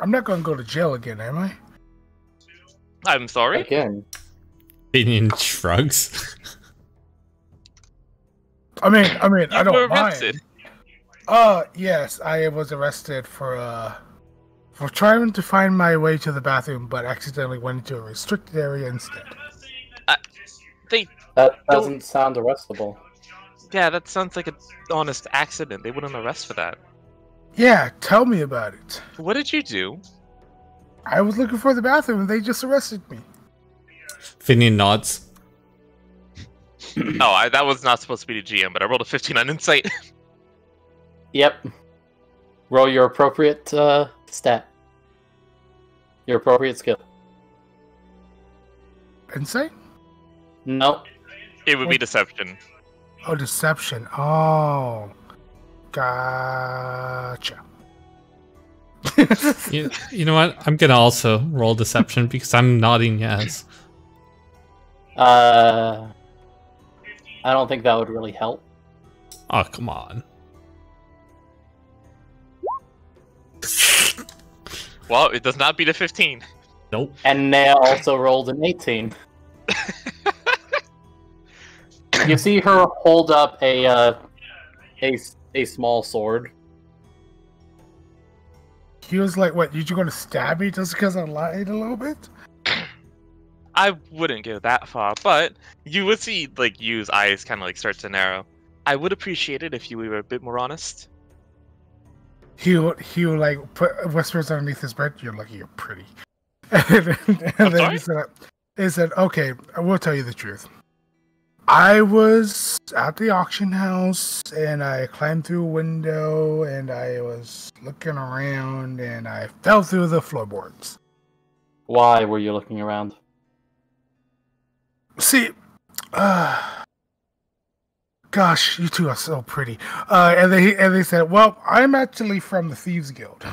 I'm not going to go to jail again, am I? I'm sorry? Again. Finian shrugs. I mean, You I don't were mind. arrested. Yes, I was arrested for trying to find my way to the bathroom, but accidentally went into a restricted area instead. That doesn't sound arrestable. Yeah, that sounds like an honest accident. They wouldn't arrest for that. Yeah, tell me about it. What did you do? I was looking for the bathroom and they just arrested me. Finian nods. Oh, that was not supposed to be the GM, but I rolled a 15 on insight. Yep. Roll your appropriate stat. Your appropriate skill. Insight? Nope. It would be deception. Oh, deception. Oh. Gotcha. You know what? I'm gonna also roll deception because I'm nodding yes. I don't think that would really help. Oh, come on. Well, it does not beat a 15. Nope. And Nea also rolled an 18. You see her hold up a small sword. He was like, what, you going to stab me just because I lied a little bit? I wouldn't go that far, but you would see, like, Yu's eyes kind of, like, start to narrow. I would appreciate it if you were a bit more honest. He like whispers underneath his breath, "You're lucky you're pretty." And then he said, "Okay, I will tell you the truth. I was at the auction house and I climbed through a window and I was looking around and I fell through the floorboards." Why were you looking around? See, gosh, you two are so pretty. And they said, "Well, I'm actually from the Thieves Guild."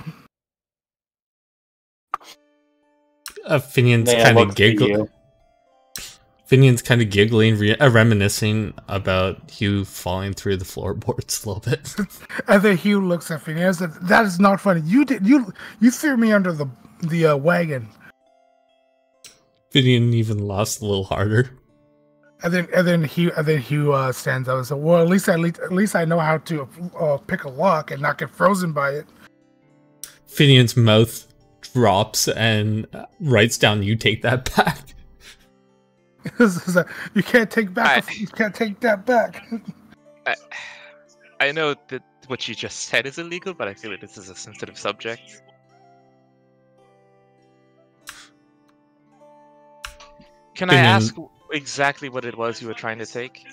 Finian's kind of giggling. Finian's kind of giggling, reminiscing about Hugh falling through the floorboards a little bit. And then Hugh looks at Finian and said, "That is not funny. You threw me under the wagon." Finian even lost a little harder. And then Hugh stands up and said, "Well, at least I know how to pick a lock and not get frozen by it." Finian's mouth drops and writes down, "You take that back." You can't take back. You can't take that back. I know that what you just said is illegal, but I feel like this is a sensitive subject. Can I ask exactly what it was you were trying to take?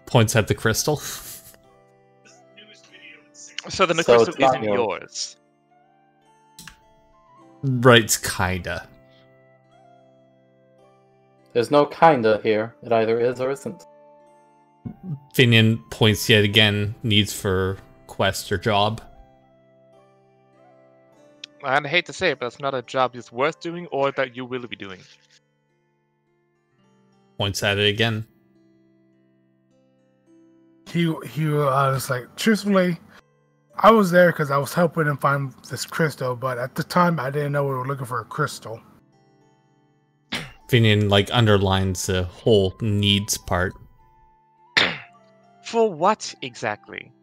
Points at the crystal. So then the crystal isn't yours. Right's kinda. There's no kinda here. It either is or isn't. Finian points yet again, needs for quest or job. I hate to say it, but it's not a job that's worth doing or that you will be doing. Points at it again. He was like, truthfully, I was there because I was helping him find this crystal, but at the time I didn't know we were looking for a crystal. Finian like underlines the whole needs part. For what exactly?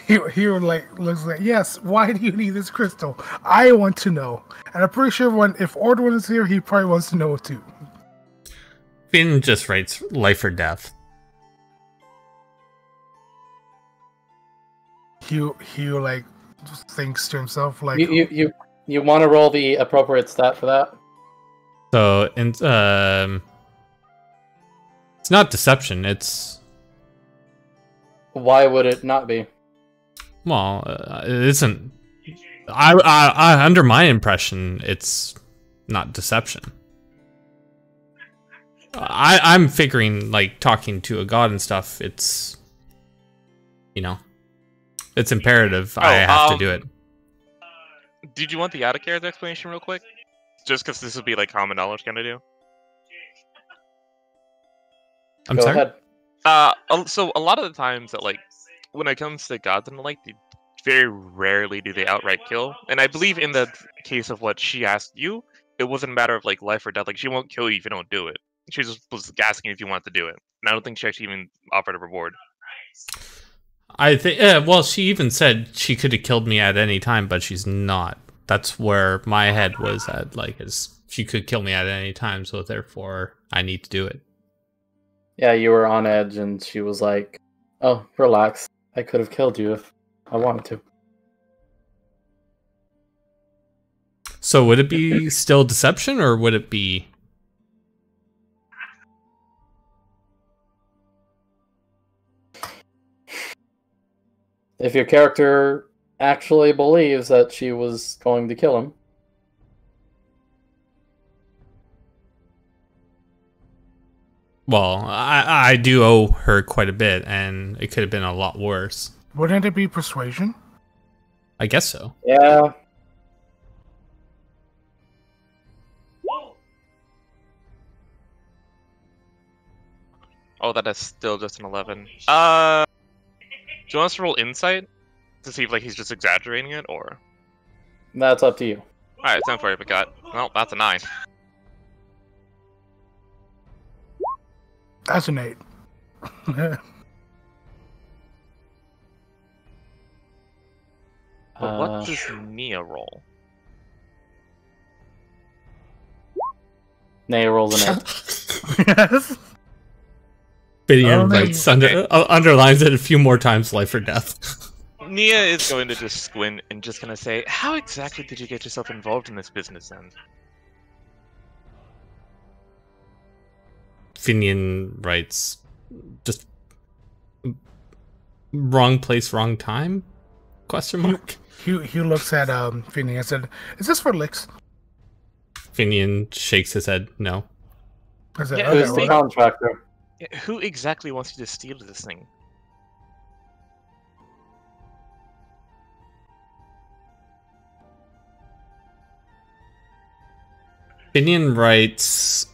He like looks like, yes. Why do you need this crystal? I want to know, and I'm pretty sure if Ordwin is here, he probably wants to know too. Finn just writes life or death. He like just thinks to himself like, You want to roll the appropriate stat for that? So, it's not deception. It's Why would it not be? well, it isn't. I under my impression, it's not deception. I'm figuring like talking to a god and stuff. It's it's imperative. I have to do it. Did you want the out of character explanation real quick? Just because this would be like common knowledge kind of do. I'm Go sorry. ahead. So a lot of the times that like when it comes to gods and the like, very rarely do they outright kill. And I believe in the case of what she asked you, it wasn't a matter of like life or death. Like she won't kill you if you don't do it. She just was asking if you want to do it. And I don't think she actually even offered a reward. I think. Well, she even said she could have killed me at any time, but she's not. That's where my head was at. Like, is she could kill me at any time, so therefore I need to do it. Yeah, you were on edge, and she was like, "Oh, relax. I could have killed you if I wanted to." So would it be still deception, or would it be? If your character actually believes that she was going to kill him, Well, I do owe her quite a bit, and it could have been a lot worse. wouldn't it be persuasion? I guess so. yeah, Oh, that is still just an 11. Do you want us to roll insight to see if like he's just exaggerating it, or? that's up to you. All right, time for it. But got well, that's a 9. That's an 8. But what does Nia roll? Nay rolls an 8. Yes. Bidian Oh, writes okay. underlines it a few more times. Life or death. Nia is going to just squint and just gonna say, "How exactly did you get yourself involved in this business then?" Finian writes, just wrong place, wrong time? Question mark. He looks at Finney and said, "Is this for licks?" Finian shakes his head. No. I said, Yeah, "Okay, Who's the well, contractor? Yeah, who exactly wants you to steal this thing? Finian writes,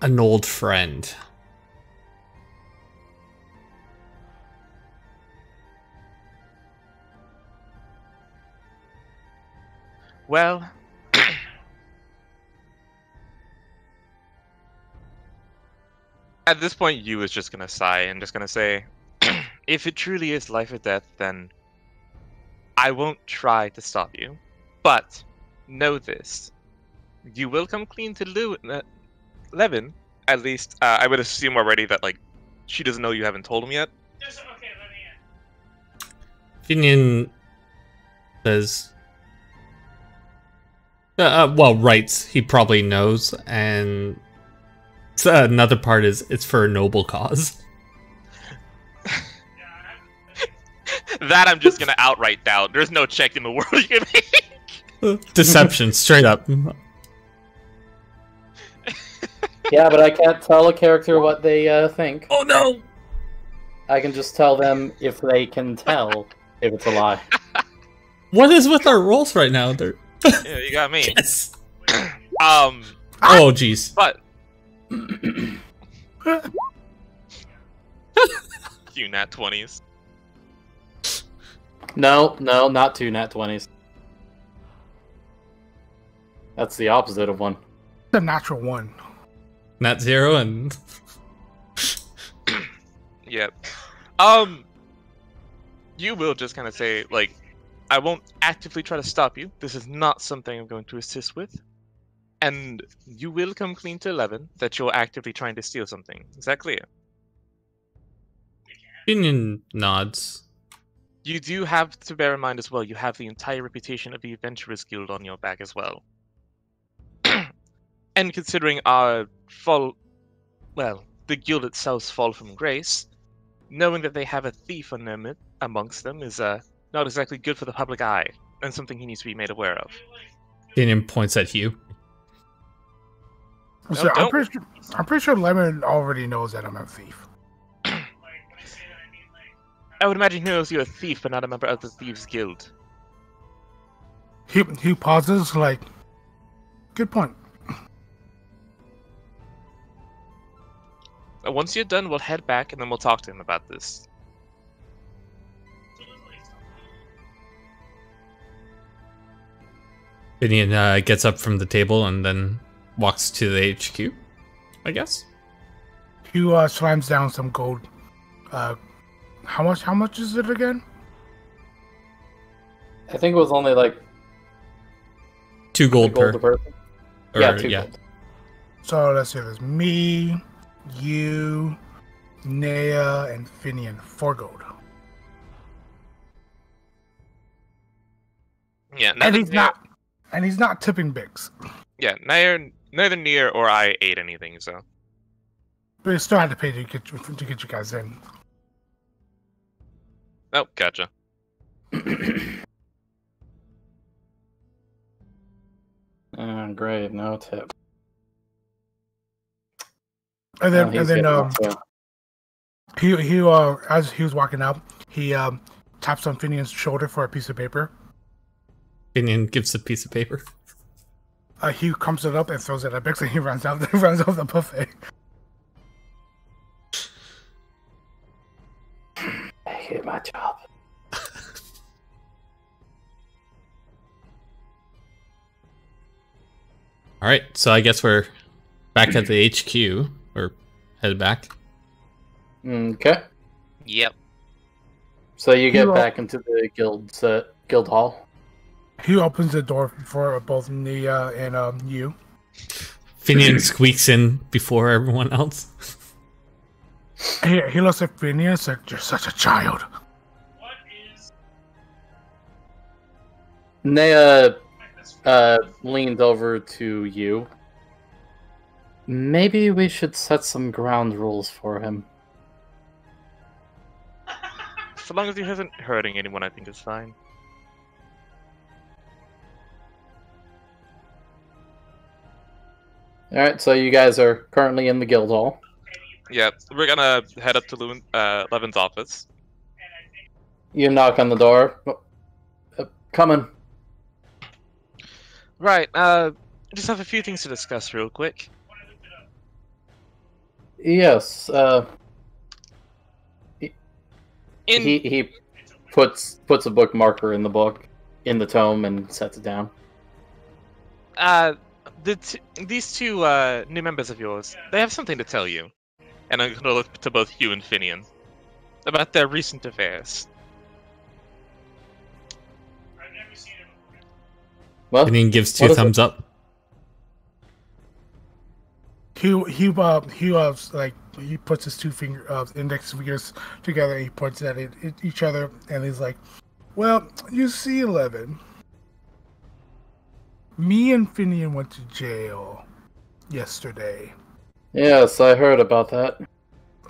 an old friend. Well, at this point, you is just gonna sigh and just gonna say, "If it truly is life or death, then I won't try to stop you. But know this: you will come clean to Levin. At least, I would assume already that like she doesn't know you haven't told him yet. Just okay, let me in. Finian says, writes, he probably knows, and another part is, it's for a noble cause. That I'm just gonna outright doubt. There's no check in the world you can make. Deception, straight up. Yeah, but I can't tell a character what they think. Oh no! I can just tell them if they can tell if it's a lie. What is with our rolls right now? They're Yeah, you got me. yes. Um, Oh jeez. but you nat 20s. No, not 2 nat 20s. That's the opposite of one. it's a natural 1." Nat 0 and Yep. you will just kind of say, like, I won't actively try to stop you. This is not something I'm going to assist with. And you will come clean to 11 that you're actively trying to steal something. Is that clear? Finian nods. You do have to bear in mind as well, you have the entire reputation of the Adventurers Guild on your back as well. And considering our fall, well, the guild itself's fall from grace, knowing that they have a thief amongst them is not exactly good for the public eye, and something he needs to be made aware of. Finian points at Hugh. So I'm pretty sure Lemon already knows that I'm a thief. I would imagine he knows you're a thief, but not a member of the Thieves Guild. He pauses, like, good point. Once you're done, we'll head back, and then we'll talk to him about this. Finian gets up from the table and then walks to the HQ, I guess. Hugh slams down some gold. How much is it again? I think it was only like 2 gold per. person. Or, Yeah, 2 gold. So let's see, there's me, you, Nea, and Finian. 4 gold. Yeah, And he's not tipping Biggs. Yeah, neither Near or I ate anything, so. But he still had to pay to get you guys in. Oh, gotcha. Great, no tip. And then He's getting off, yeah. he as he was walking out, he taps on Finian's shoulder for a piece of paper. Finian gives a piece of paper. He comes it up and throws it at Bix, and he runs out the buffet. I hate my job. All right, so I guess we're back at the HQ, or headed back. Okay. Yep. So you get back into the guild hall. He opens the door for both Nia and you. Finian squeaks in before everyone else. He looks at Finian and said, "You're such a child." What is... Nea leans over to you. Maybe we should set some ground rules for him. So long as he isn't hurting anyone, I think it's fine. Alright, so you guys are currently in the guild hall. Yeah, we're gonna head up to Levin's office. You knock on the door. Coming. Right, I just have a few things to discuss real quick. Yes, he puts a bookmarker in the book, in the tome, and sets it down. These two new members of yours, they have something to tell you. And I'm gonna look to both Hugh and Finian about their recent affairs. I've never seen him. Well, Finian gives 2 thumbs up. He puts his 2 index fingers together. And he points at each other, and he's like, "Well, you see, 11. Me and Finian went to jail yesterday." yes, I heard about that.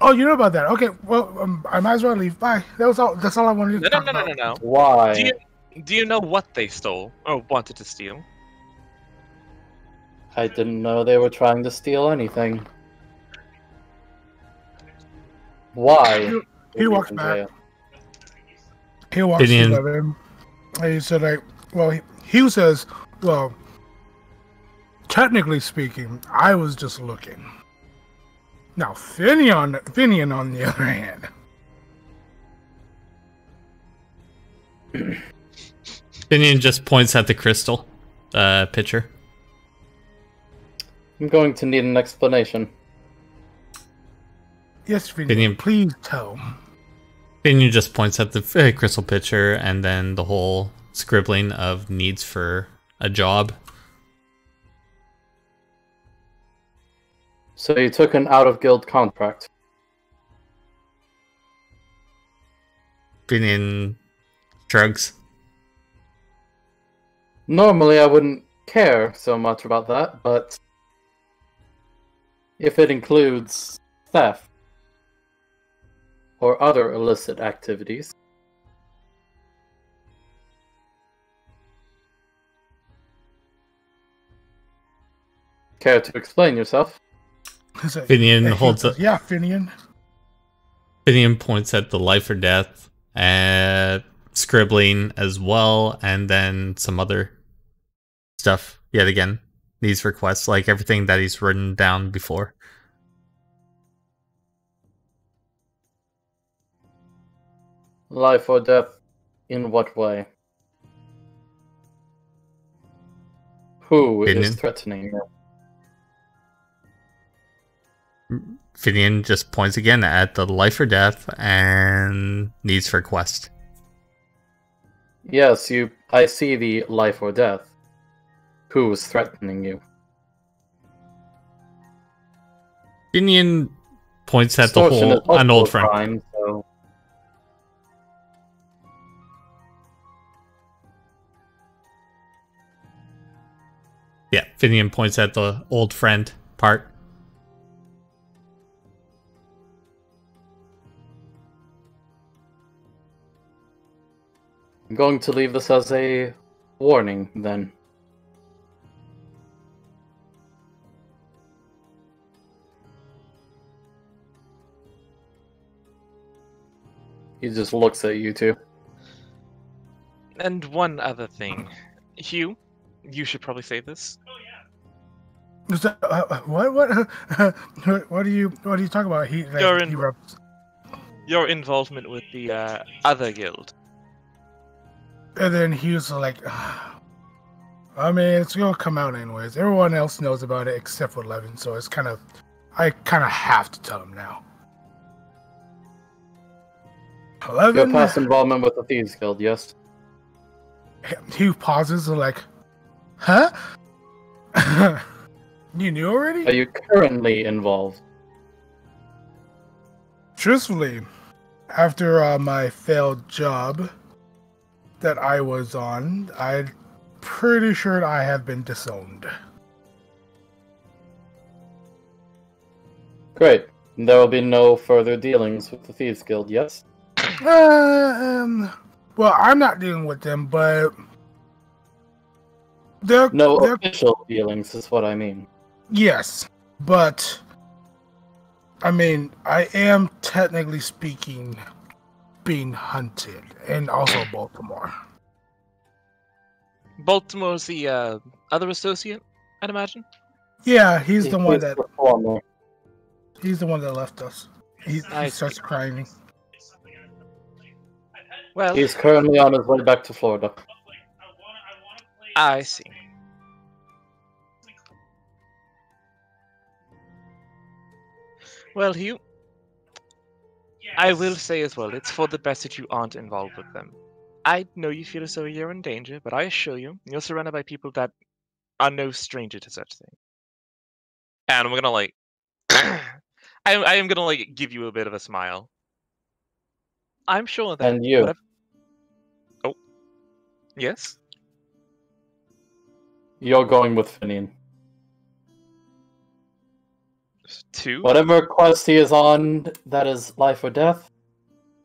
Oh, you know about that? Okay, well, I might as well leave. Bye. That's all I wanted to talk about. No. Why? Do you know what they stole or wanted to steal? I didn't know they were trying to steal anything. Why? He walks back. He walks to Levin. And he said, like, well, he says, well, technically speaking, I was just looking. Now, Finian, on the other hand. Finian just points at the crystal pitcher. I'm going to need an explanation. Yes, Finian, please tell. Finian just points at the crystal pitcher and then the whole scribbling of needs for a job. So you took an out-of-guild contract. Finian shrugs. Normally I wouldn't care so much about that, but if it includes theft or other illicit activities. Care to explain yourself? Finian holds up. Yeah, Finian. Finian points at the life or death, at scribbling as well, and then some other stuff. Yet again, these requests, like everything that he's written down before. Life or death in what way? Who is Finian? threatening you? Finian just points again at the life or death and needs for quest. Yes, I see the life or death. Who is threatening you? Finian points at the Extortion is whole an also old a friend. crime, so... Yeah, Finian points at the old friend part. I'm going to leave this as a warning, then. He just looks at you two. And one other thing, Hugh, you should probably say this. Oh yeah. Is that, what? What are you talking about? Your involvement with the other guild. And then he was like, I mean, it's gonna come out anyways. Everyone else knows about it except for Levin, so it's I kind of have to tell him now. Your Levin, past involvement with the Thieves Guild, yes? he pauses and like, huh? You knew already? Are you currently involved? Truthfully, after my failed job that I was on, I'm pretty sure I have been disowned. Great. There will be no further dealings with the Thieves Guild, yes? Well, I'm not dealing with them, but they're official dealings is what I mean. yes, but I mean, I am technically speaking being hunted, and also Baltimore. Baltimore's the other associate, I'd imagine. Yeah, he's the one He's that the former. he's the one that left us. He starts crying. Well, He's currently on his way back to Florida. I see. Well, Hugh, I will say as well, it's for the best that you aren't involved with them. I know you feel as though you're in danger, but I assure you, you're surrounded by people that are no stranger to such things. And I'm gonna like, I am gonna like give you a bit of a smile. I'm sure that. And you. Oh, yes. You're going with Finian. Two. Whatever quest he is on that is life or death,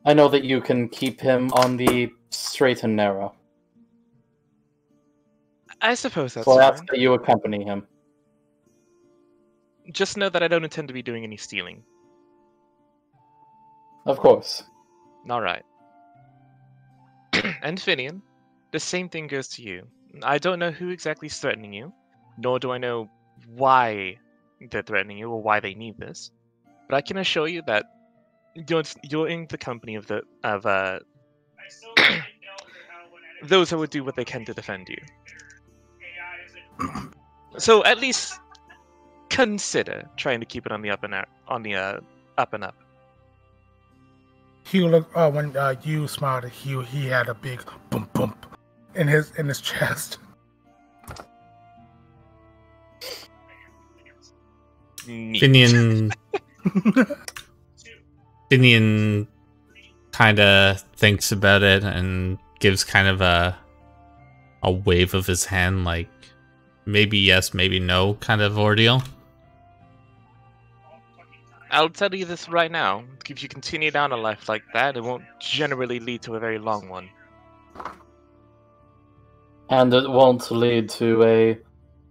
I know that you can keep him on the straight and narrow. I suppose that's So I fine. ask that you accompany him. Just know that I don't intend to be doing any stealing. Of course. All right. And Finian, the same thing goes to you. I don't know who exactly is threatening you, nor do I know why they're threatening you or why they need this. But I can assure you that you're in the company of those who would do what they can to defend you. So at least consider trying to keep it on the up and up. Hugh look when you smiled at Hugh, he had a big bump bump in his chest. Neat. Finian kind of thinks about it and gives kind of a wave of his hand, like maybe yes, maybe no kind of ordeal. I'll tell you this right now. If you continue down a life like that, it won't generally lead to a very long one. And it won't lead to a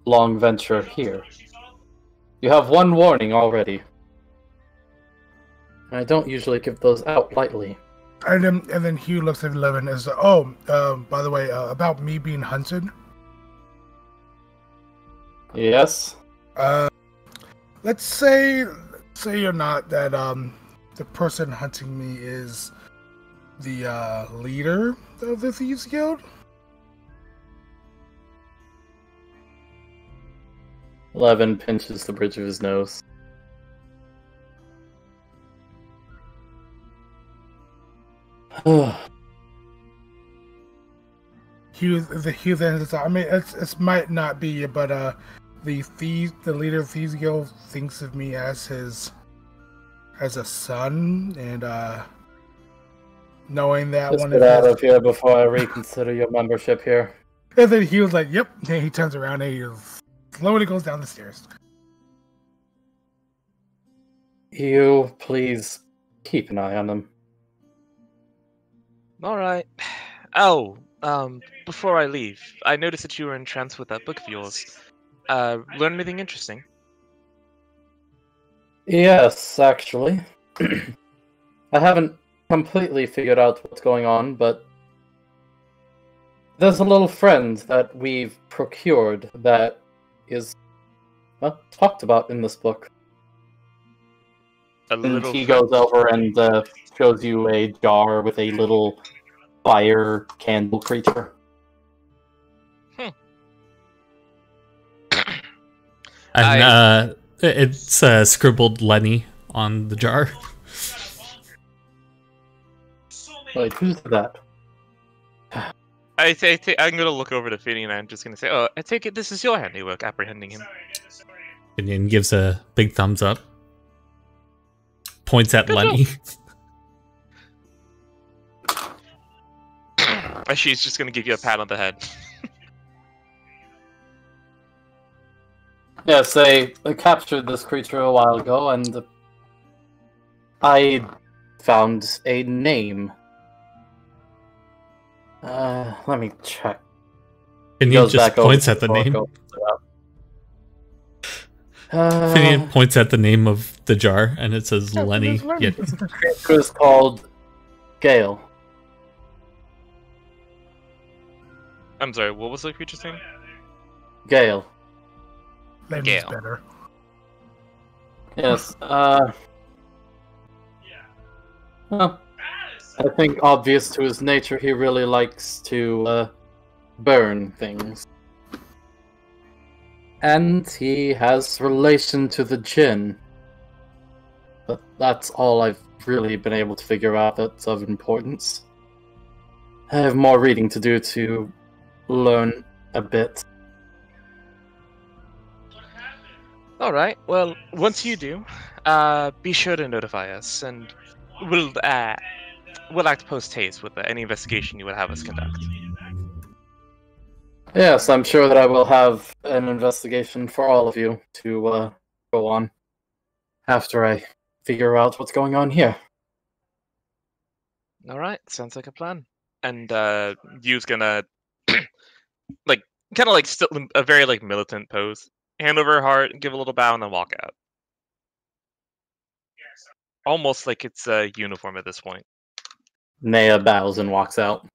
long venture here. You have one warning already. I don't usually give those out lightly. And then Hugh looks at Levin as by the way, about me being hunted. Yes. Let's say or not that the person hunting me is the leader of the Thieves Guild. Levin pinches the bridge of his nose. Hugh then says, I mean, it might not be, but the leader of Thieves Guild thinks of me as a son, and knowing that Just one get out of here before I reconsider your membership here. And then he was like, "Yep." And he turns around and he slowly goes down the stairs. You please keep an eye on them. All right. Oh, before I leave, I noticed that you were entranced with that book of yours. Learn anything interesting? Yes, actually. I haven't completely figured out what's going on, but there's a little friend that we've procured that is talked about in this book. And he goes over and shows you a jar with a little fire candle creature. And it's scribbled Lenny on the jar. Wait, who's that? I'm gonna look over to Finny and I'm just gonna say, "Oh, I take it this is your handiwork apprehending him." Finian gives a big thumbs up. Points at Good Lenny. She's just gonna give you a pat on the head. Yes, they captured this creature a while ago, and I found a name. Let me check. Finian just points at the name. Finian points at the name of the jar, and it says Lenny. It was called Gale. I'm sorry, what was the creature's name? Gale. Lenny's better. Yes, well, I think obvious to his nature, he really likes to burn things. And he has relation to the Jinn. But that's all I've really been able to figure out that's of importance. I have more reading to do to learn a bit. Alright, well, once you do, be sure to notify us, and we'll act post-haste with any investigation you would have us conduct. Yes, I'm sure that I will have an investigation for all of you to go on after I figure out what's going on here. Alright, sounds like a plan. And Yu's gonna still a very militant pose. Hand over her heart, give a little bow, and then walk out. Almost like it's a uniform at this point. Nea bows and walks out.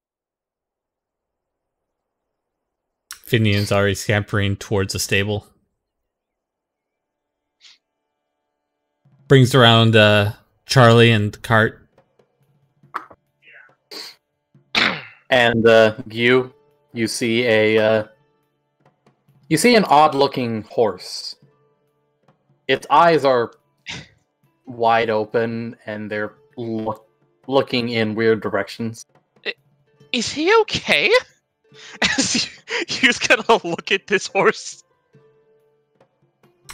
Finian's already scampering towards the stable. Brings around Charlie and the cart. And you see an odd-looking horse. Its eyes are wide open, and they're looking in weird directions. Is he okay? As you just kind of look at this horse.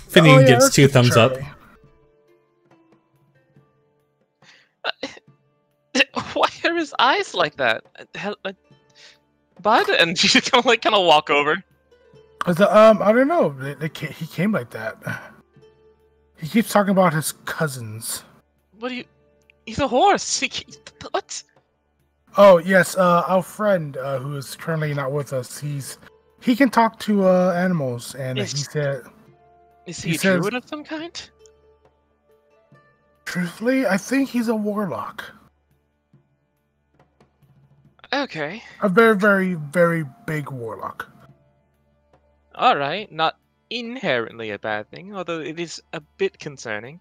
Finian gives that's 2 thumbs up. Charlie. Why are his eyes like that? Bud? And you just kind of walk over. I don't know. He came like that. He keeps talking about his cousins. What do you? He's a horse. What? Oh yes, our friend who is currently not with us. He can talk to animals, and he said. Is he a druid of some kind? Truthfully, I think he's a warlock. Okay. A very, very, very big warlock. All right. Not inherently a bad thing, although it is a bit concerning.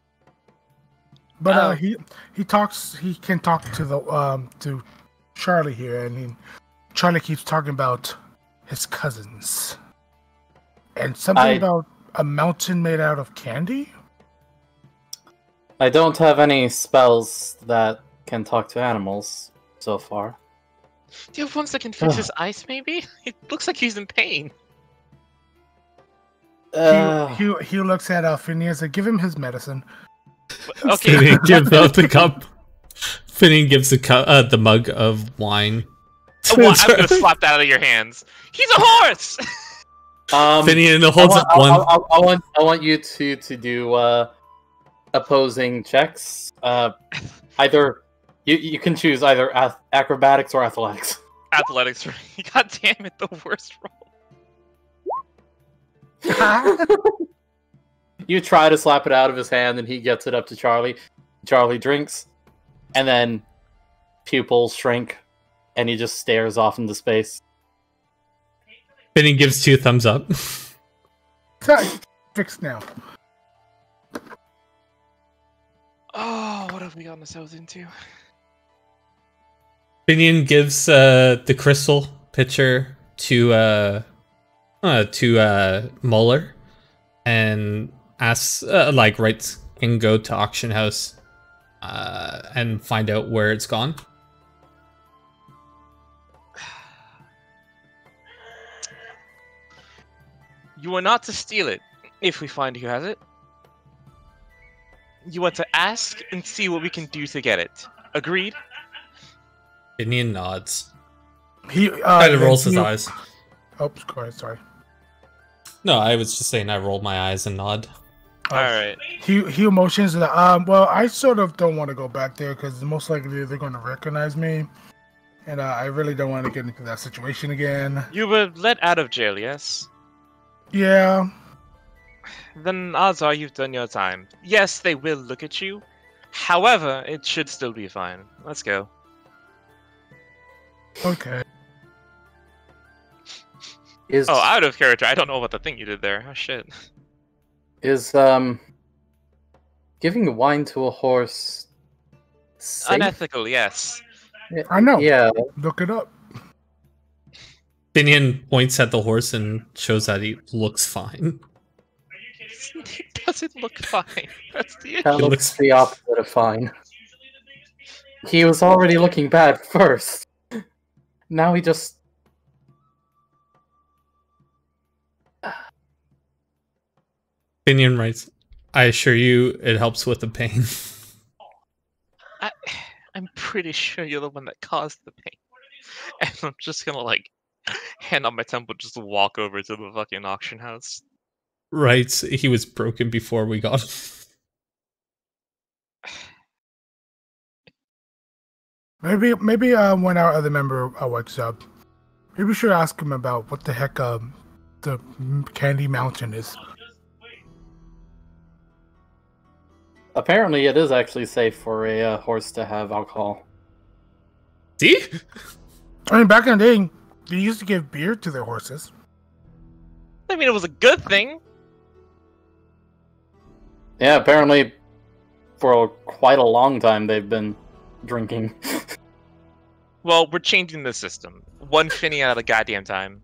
But he talks. He can talk to the to Charlie here, and Charlie keeps talking about his cousins and something about a mountain made out of candy. I don't have any spells that can talk to animals so far. Do you have ones that can fix his ice, maybe? It looks like he's in pain. He looks at Phineas and give him his medicine. Okay. Finian gives out the cup. Finian gives the mug of wine. Well, I'm gonna slap that out of your hands. He's a horse! Finian holds up one. I want you to do opposing checks. Either you can choose either acrobatics or athletics. Athletics. God damn it, the worst roll. You try to slap it out of his hand, and he gets it up to Charlie. Charlie drinks, and then pupils shrink, and he just stares off into space. Finian gives 2 thumbs up. Fixed now. Oh, what have we gotten ourselves into? Finian gives the crystal pitcher to Muller, and asks writes can go to auction house and find out where it's gone. You are not to steal it if we find who has it. You are to ask and see what we can do to get it. Agreed? Finian nods. He kind of rolls his eyes. Oh, sorry. No, I was just saying I rolled my eyes and nod. Alright. He motions that, well, I sort of don't want to go back there because most likely they're going to recognize me. And I really don't want to get into that situation again. You were let out of jail, yes? Yeah. Then odds are you've done your time. Yes, they will look at you. However, it should still be fine. Let's go. Okay. Out of character. I don't know what the thing you did there. Oh, shit. Is giving wine to a horse safe? Unethical, yes. I know. Yeah. Look it up. Finian points at the horse and shows that he looks fine. It doesn't look fine. That's the issue. That looks the opposite of fine. He was already looking bad first. Now he just... Finian writes, I assure you it helps with the pain. I'm pretty sure you're the one that caused the pain. And I'm just gonna, hand on my temple, just walk over to the fucking auction house. Right, he was broken before we got him. Maybe when our other member wakes up, maybe we should ask him about what the heck the Candy Mountain is. Apparently it is actually safe for a horse to have alcohol. See? I mean, back in the day, they used to give beer to their horses. I mean, it was a good thing. Yeah, apparently for quite a long time they've been drinking. Well, we're changing the system. One Finny at a goddamn time.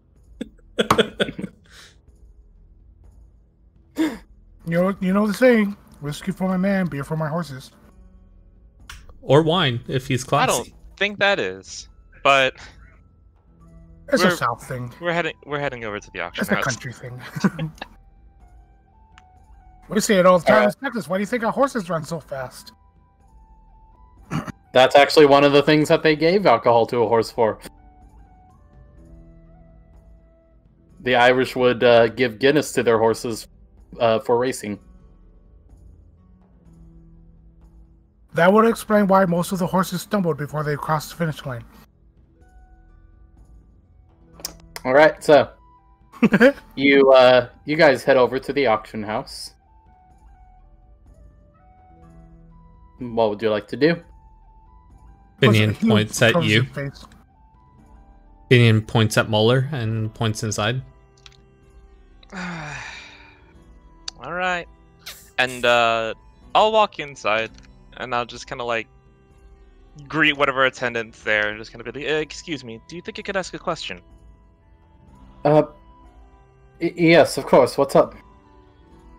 You know the saying, whiskey for my man, beer for my horses. or wine if he's classy. I don't think that is, but It's a South thing. we're heading over to the auction It's a house. country thing. We see it all the time in Texas. Why do you think our horses run so fast? That's actually one of the things that they gave alcohol to a horse for. The Irish would give Guinness to their horses for racing. That would explain why most of the horses stumbled before they crossed the finish line. All right, so you guys head over to the auction house. What would you like to do? Finian points at you. Finian points at Muller and points inside. All right, and I'll walk inside, and I'll just kind of like greet whatever attendant's there, and just kind of be like, "Excuse me, do you think I could ask a question?" Yes, of course. What's up?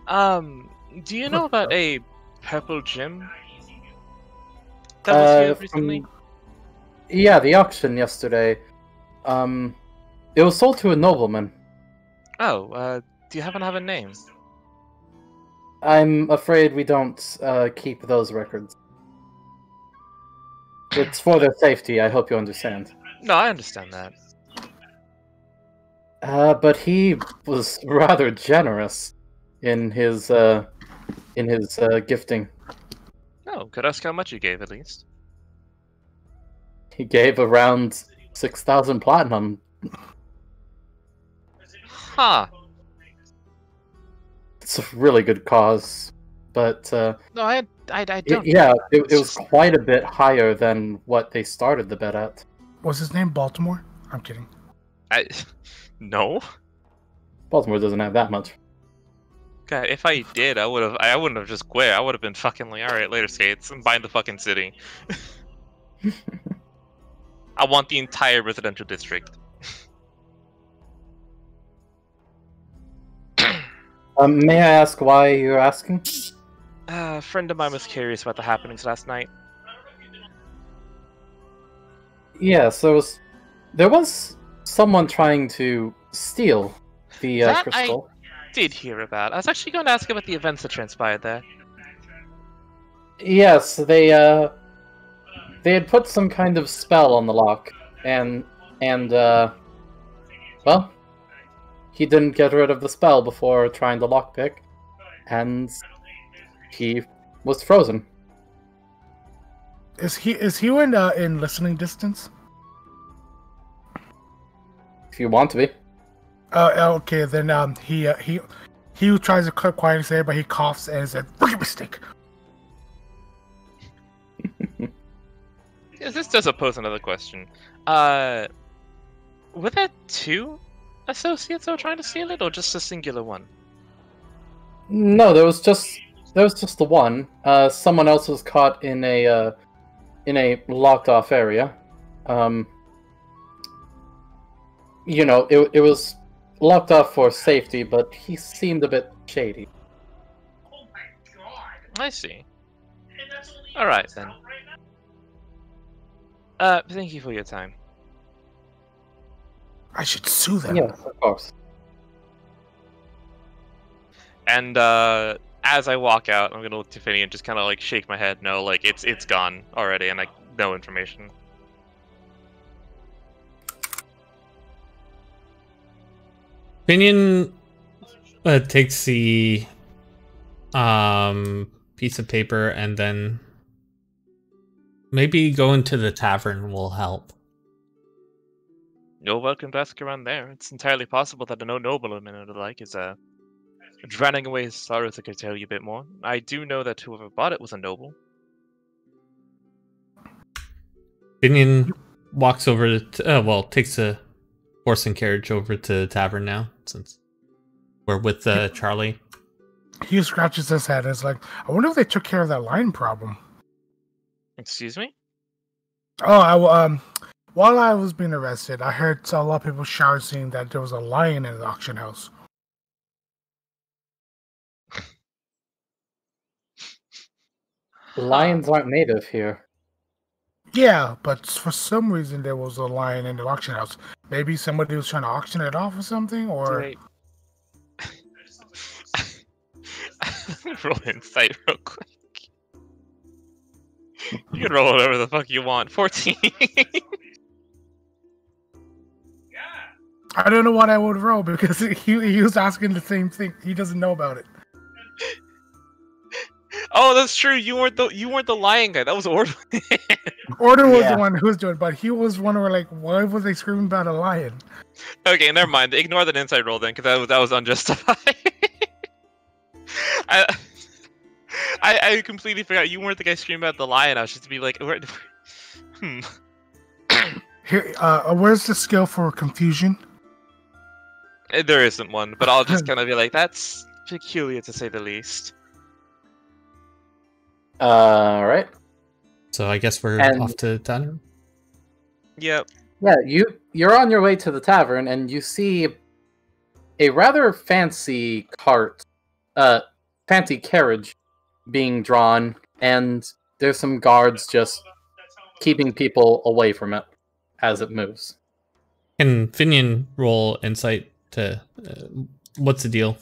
Do you know about a purple gem that was here recently? Yeah, the auction yesterday. It was sold to a nobleman. Oh, do you happen to have a name? I'm afraid we don't keep those records. It's for their safety. I hope you understand. No, I understand that. But he was rather generous in his gifting. Oh, could I ask how much you gave at least? He gave around 6,000 platinum. Huh. It's a really good cause, but No, I don't. it was quite a bit higher than what they started the bet at. Was his name Baltimore? I'm kidding. No. Baltimore doesn't have that much. God, if I did, I wouldn't have just quit. I would have been fucking like, all right, later, skates. I'm buying the fucking city. I want the entire residential district. May I ask why you're asking? A friend of mine was curious about the happenings last night. Yes, there was someone trying to steal the That crystal. I did hear about. I was actually going to ask about the events that transpired there. Yes, they had put some kind of spell on the lock, and well, he didn't get rid of the spell before trying to lockpick, and he was frozen. Is he in listening distance? If you want to be. Okay, then he tries to keep quiet and say, but he coughs and said, "Rookie mistake." Yes, this does pose another question. Were there two associates that were trying to steal it, or just a singular one? No, there was just the one. Someone else was caught in a locked off area. You know, it was locked off for safety, but he seemed a bit shady. I see. Alright then. Thank you for your time. I should sue them. Yes, of course. And as I walk out, I'm gonna look to Finny and just kind of like shake my head. No, like it's gone already, and no information. Finian takes the piece of paper and then maybe going to the tavern will help. You're welcome to ask around there. It's entirely possible that no nobleman or the like is drowning away his sorrows. I could tell you a bit more. I do know that whoever bought it was a noble. Finian walks over to, takes a horse and carriage over to the tavern now, since we're with Charlie. He scratches his head and is like, I wonder if they took care of that lion problem. Excuse me? Oh, while I was being arrested, I heard a lot of people shouting that there was a lion in the auction house. Lions aren't native here. Yeah, but for some reason there was a lion in the auction house. Maybe somebody was trying to auction it off or something, or... Wait. Roll insight real quick. You can roll whatever the fuck you want. 14. I don't know what I would roll because he was asking the same thing. He doesn't know about it. Oh, that's true. You weren't the lion guy. That was Order. Order was Yeah. the one who was doing it, but he was wondering, like, why was they screaming about a lion? Okay, never mind. Ignore that inside roll then, because that was unjustified. I completely forgot you weren't the guy screaming about the lion. I was just to be like, Here, where's the skill for confusion? There isn't one, but I'll just kind of be like, that's peculiar to say the least. All right. So I guess we're And- off to Tanner. Yep. Yeah, you're on your way to the tavern, and you see a rather fancy cart, fancy carriage being drawn, and there's some guards just keeping people away from it as it moves. Can Finian roll insight to what's the deal?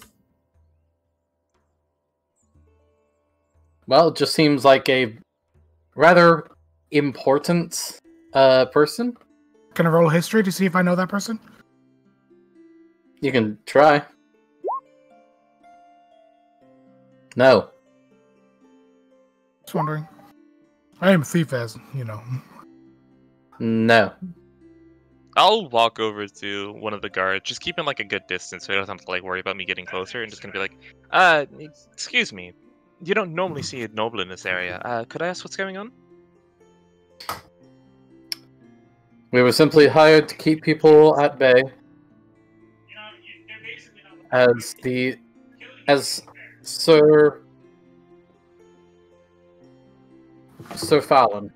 Well, it just seems like a rather important person. Can I roll history to see if I know that person? You can try. No. Just wondering. I am a thief, as you know. No. I'll walk over to one of the guards, just keeping like a good distance, so he doesn't have to like worry about me getting closer, and just gonna be like, excuse me, you don't normally see a noble in this area. Could I ask what's going on? We were simply hired to keep people at bay. As Sir Fallon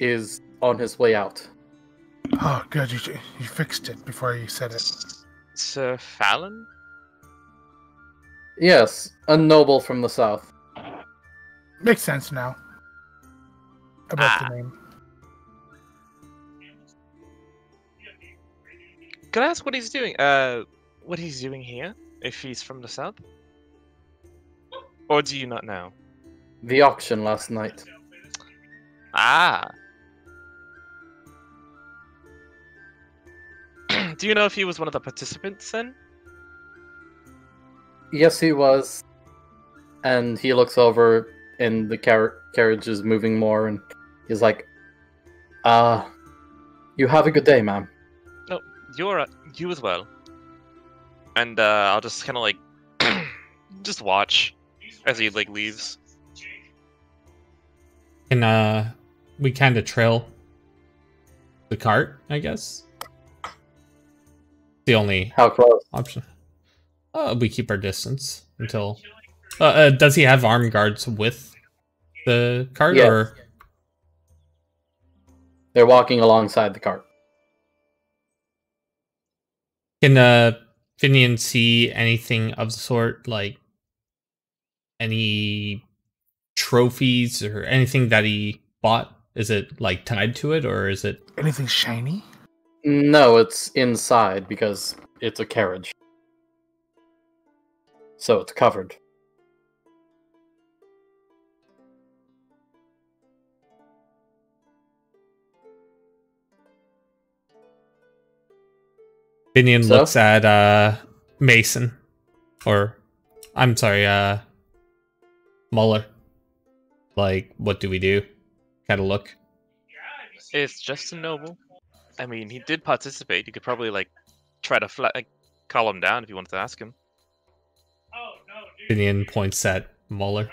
is on his way out. Oh, good. You fixed it before you said it. Sir Fallon? Yes, a noble from the south. Makes sense now. About the name. Could I ask what he's doing? What he's doing here? If he's from the south? Or do you not know? The auction last night. Ah. Do you know if he was one of the participants then? Yes, he was. And he looks over, and the carriage is moving more, and he's like, you have a good day, ma'am. No, you as well. And I'll just kind of like just watch as he like leaves. Can we kind of trail the cart, I guess? The only How close? option. We keep our distance until... does he have armed guards with the cart? Yes. Or They're walking alongside the cart. can Finian see anything of the sort, like any trophies or anything that he bought? Is it like tied to it, or is it... Anything shiny? No, it's inside because it's a carriage. So it's covered. Finian So? looks at Mason, or I'm sorry, Muller. Like, what do we do? Kind of look. It's just a noble. I mean, he did participate. You could probably like try to call him down if you wanted to ask him. Finian points at Muller.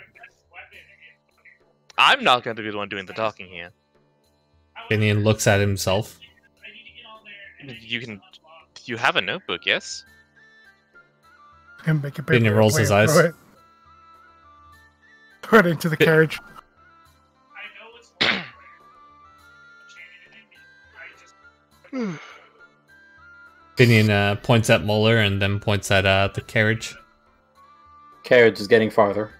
I'm not going to be the one doing the talking here. Finian looks at himself. You have a notebook, yes? And make a Finian paper rolls his eyes. Throw it into the carriage. Finian points at Muller and then points at the carriage. Carriage is getting farther.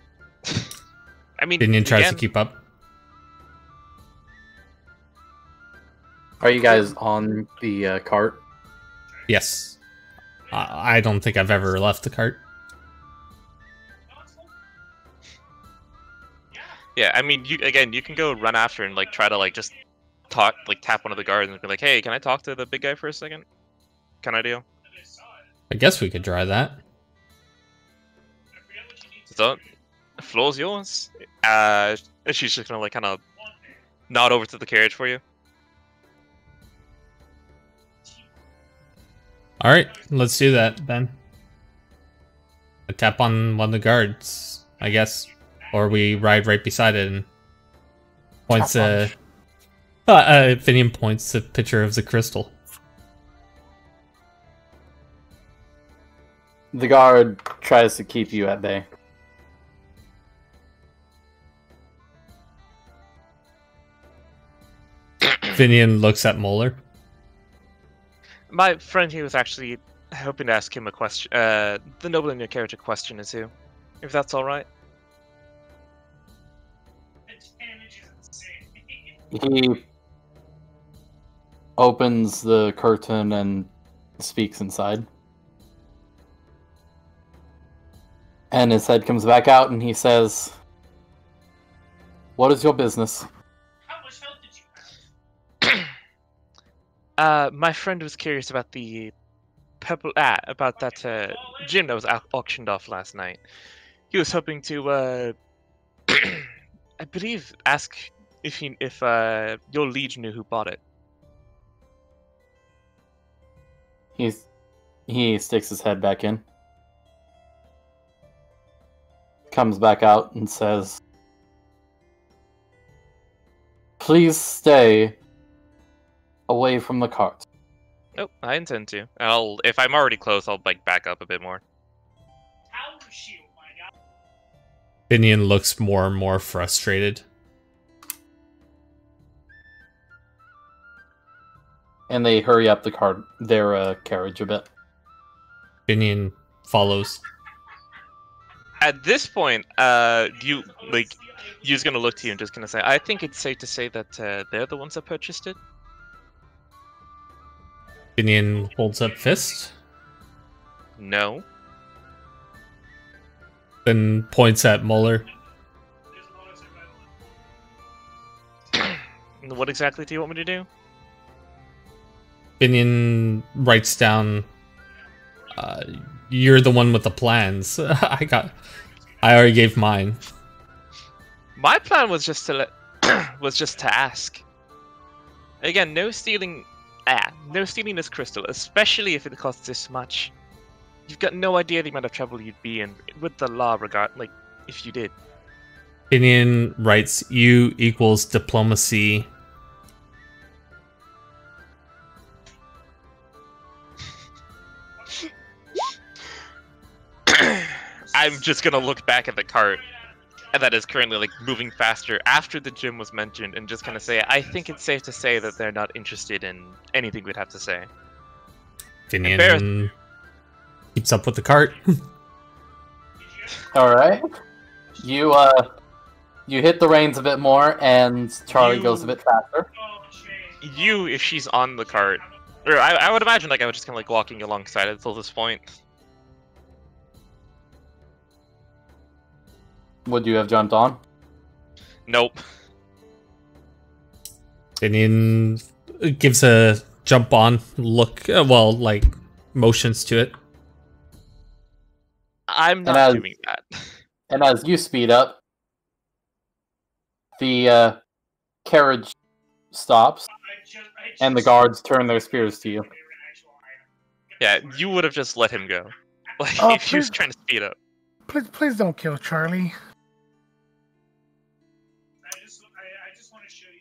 I mean, Finian tries to again, keep up. Are you guys on the cart? Yes. I don't think I've ever left the cart. Yeah, I mean, you can go run after and like try to like just talk, like tap one of the guards and be like, "Hey, can I talk to the big guy for a second? Can I deal?" I guess we could try that. So, the floor's yours. She's just gonna like kind of nod over to the carriage for you. All right, let's do that then. I tap on one of the guards, I guess, or we ride right beside it and points Finian points a picture of the crystal. The guard tries to keep you at bay. Finian looks at Moeller. My friend here was actually hoping to ask him a question. The noble in your carriage a question or two, if that's all right. He opens the curtain and speaks inside. And his head comes back out and he says, "What is your business?" My friend was curious about the purple about that gem that was auctioned off last night. He was hoping to I believe ask if your liege knew who bought it. He sticks his head back in. Comes back out and says, "Please stay away from the cart." Oh, I intend to. If I'm already close, I'll like back up a bit more. Finian looks more and more frustrated. And they hurry up their carriage a bit. Finian follows. At this point, you're just gonna look to you and just gonna say, I think it's safe to say that they're the ones that purchased it. Finian holds up fist. No. Then points at Muller. What exactly do you want me to do? Finian writes down, "You're the one with the plans." I already gave mine. My plan was just to ask. Again, no stealing. No stealing this crystal, especially if it costs this much. You've got no idea the amount of trouble you'd be in with the law, if you did. Finian writes, "U equals diplomacy." I'm just gonna look back at the cart that is currently like moving faster after the gym was mentioned and just kind of say, I think it's safe to say that they're not interested in anything we'd have to say. Finian keeps up with the cart. All right. You hit the reins a bit more, and Charlie goes a bit faster. If she's on the cart, or I would imagine I was just kind of like walking alongside it until this point. Would you have jumped on? Nope. Finian gives a jump on look, motions to it. I'm not doing that. And as you speed up, the carriage stops, and the guards turn their spears to you. Yeah, you would have just let him go. If he was trying to speed up. Please don't kill Charlie.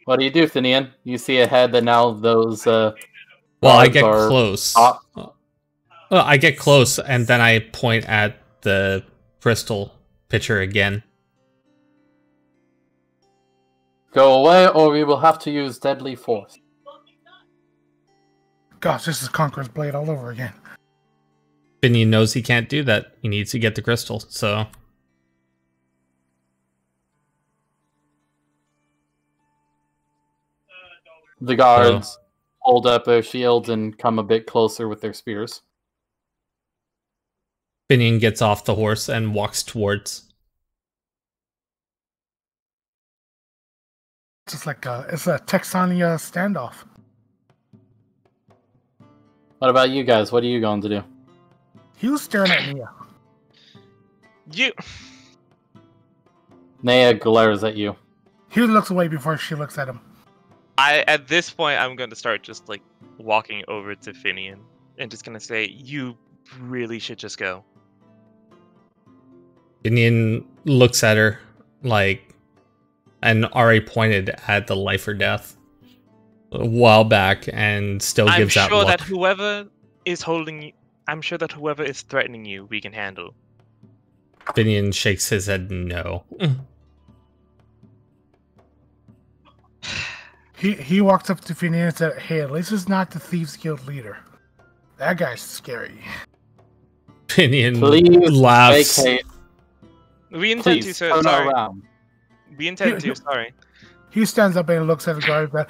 What do you do, Finian? You see ahead that now those I get close. I get close, and then I point at the crystal pitcher again. Go away, or we will have to use deadly force. Gosh, this is Conqueror's Blade all over again. Finian knows he can't do that. He needs to get the crystal, so... The guards hold up their shields and come a bit closer with their spears. Finian gets off the horse and walks towards. Just like it's a Texania standoff. What about you guys? What are you going to do? He was staring at Nia. You. Nea glares at you. He looks away before she looks at him. At this point, I'm going to start just like walking over to Finian and just gonna say, "You really should just go." Finian looks at her like, and Ari pointed at the life or death a while back and still I'm gives that sure look. that whoever is holding you, I'm sure that whoever is threatening you, we can handle. Finian shakes his head no. He walks up to Finian and said, "Hey, at least it's not the Thieves Guild leader. That guy's scary." Finian Please laughs. vacate. We intend to, Please sir. turn Sorry. around. We intend to. Sorry. He stands up and looks at the guard. But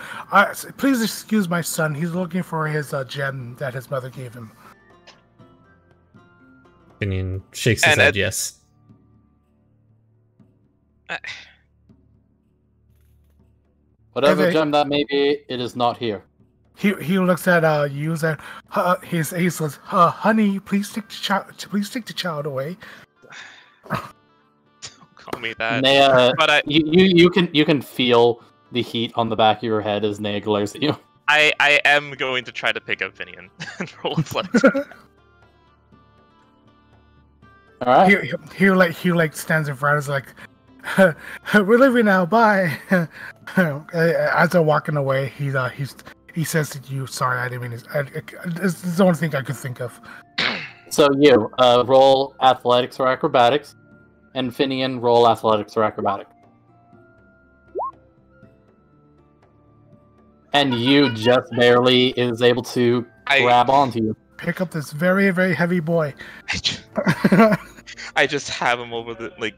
please excuse my son. He's looking for his gem that his mother gave him. Finian shakes his And head yes. Whatever Okay. gem that may be, it is not here. He looks at you and he says, "Honey, please take the child away." Don't call me that. Nea, But you can feel the heat on the back of your head as Nea glares at you. I am going to try to pick up Finian and roll athletics. All right. He stands in front. Is like, "We're leaving now. Bye." As they're walking away, he says to you, "Sorry, I didn't mean to." This is the only thing I could think of. So you roll athletics or acrobatics, and Finian roll athletics or acrobatics. And you just barely is able to grab onto you. Pick up this very, very heavy boy. I just have him over the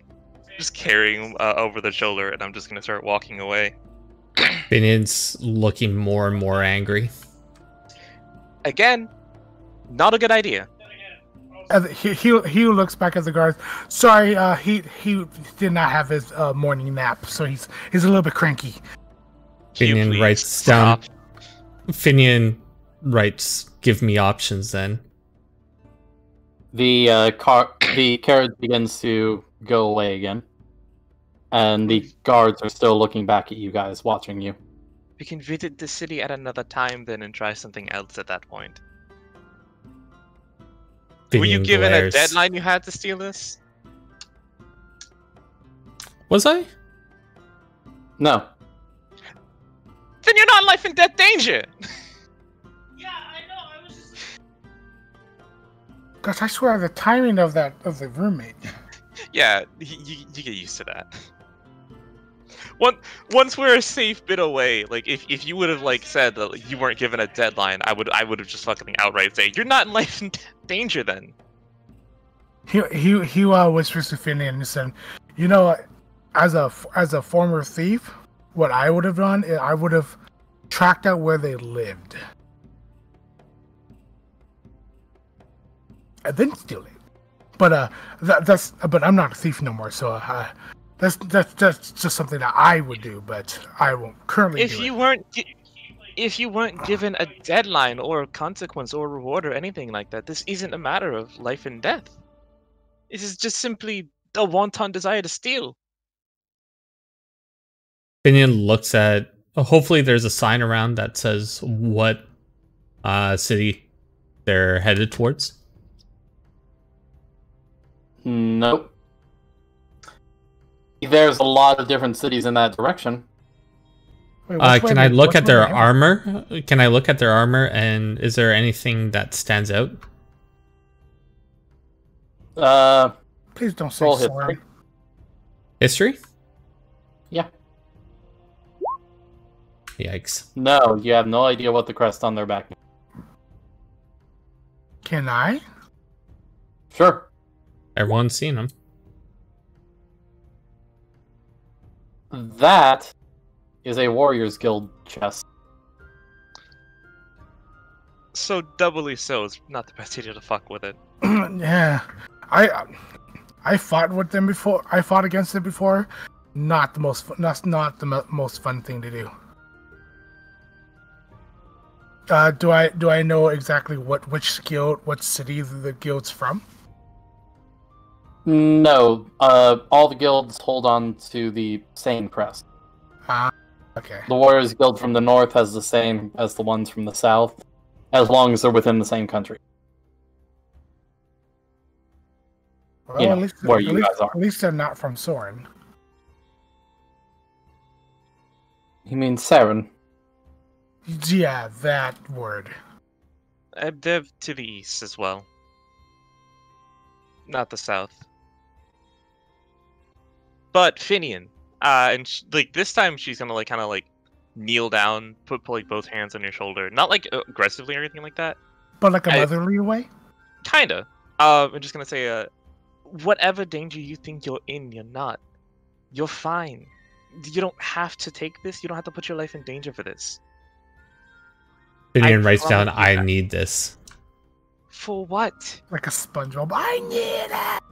just carrying him over the shoulder, and I'm just gonna start walking away. Finian's looking more and more angry. Again, not a good idea. He looks back at the guards. Sorry, he did not have his morning nap, so he's a little bit cranky. Can you Finian please writes down. stop? Finian writes, "Give me options then." The carriage begins to go away again, and the guards are still looking back at you guys, watching you. We can visit the city at another time then and try something else at that point. Were you Finian given glares. a deadline you had to steal this? Was I? No, Then you're not in life and death danger! Gosh, I swear the timing of the roommate. Yeah, you get used to that. Once we're a safe bit away, like if you would have said that you weren't given a deadline, I would have just fucking outright say you're not in life and death danger then. He whispers to Finian and said, "You know, as a former thief, what I would have done is I would have tracked out where they lived, and then steal it. But but I'm not a thief no more, so that's just something that I would do, but I won't currently If do you it." weren't if you weren't given a deadline or a consequence or reward or anything like that, this isn't a matter of life and death. This is just simply a wanton desire to steal. Finian looks at. Hopefully, there's a sign around that says what city they're headed towards. nope. There's a lot of different cities in that direction. Wait, which way Can I did- look which at way their did- armor? Can I look at their armor, and is there anything that stands out? Please don't say Roll sorry. history. History? Yeah. Yikes. No, you have no idea what the crest on their back means. Can I? Sure. Everyone's seen them. That is a Warriors Guild chest. so doubly so, it's not the best idea to fuck with it. Yeah, I fought with them before. I fought against them before. Not the most. That's not the most fun thing to do. Do I know exactly which guild, what city the guild's from? No, all the guilds hold on to the same crest. Okay. The Warriors Guild from the north has the same as the ones from the south, as long as they're within the same country. Well, You know, at least, where you guys are. At least they're not from Soren. You mean Saren? Yeah, that word. They're to the east as well. Not the south. But Finian, and like this time she's gonna like kind of like kneel down, put like both hands on your shoulder, not like aggressively or anything like that. But like a motherly way? Kinda. I'm just gonna say, whatever danger you think you're in, you're not. You're fine. You don't have to take this. You don't have to put your life in danger for this. Finian writes down, promise you I that. need this. For what? Like a SpongeBob. I need it!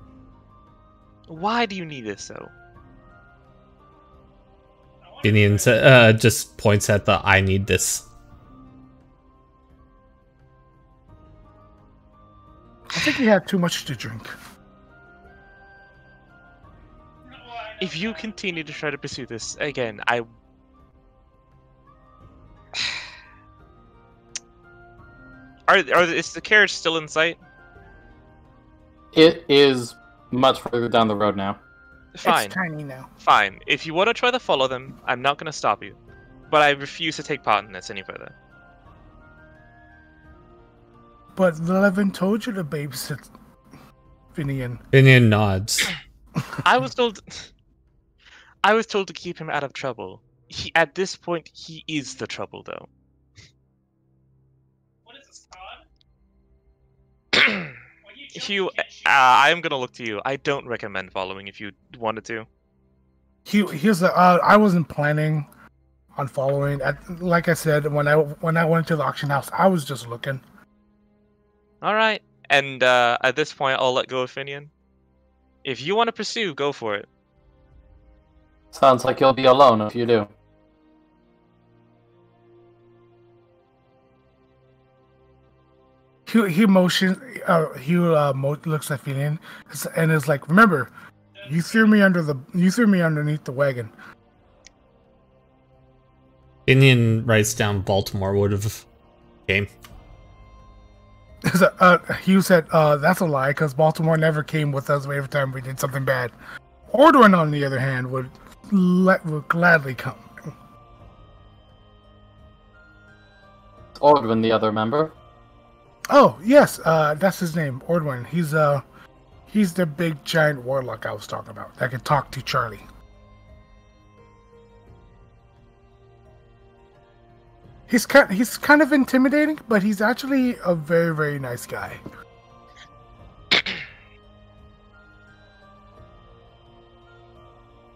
Why do you need this, though? Finian just points at the I need this. I think he had too much to drink. If you continue to try to pursue this again, I... Is the carriage still in sight? It is much further down the road now. Fine. It's tiny now. Fine. If you want to try to follow them, I'm not going to stop you. But I refuse to take part in this any further. But Levin told you to babysit Finian. Finian nods. I was told to keep him out of trouble. At this point, he is the trouble, though. What is this, Todd? Hugh, I am gonna look to you. I don't recommend following if you wanted to. I wasn't planning on following. Like I said, when I went to the auction house, I was just looking. All right, and at this point, I'll let go of Finian. If you want to pursue, go for it. Sounds like you'll be alone if you do. He motions. Looks at Finian and is like, "Remember, you threw me underneath the wagon." Finian writes down Baltimore would have came. Hugh said, "That's a lie, because Baltimore never came with us every time we did something bad. Ordwin, on the other hand, would gladly come." Ordwin, the other member. Oh yes, that's his name, Ordwin. He's the big giant warlock I was talking about that can talk to Charlie. He's kind of intimidating, but he's actually a very, very nice guy.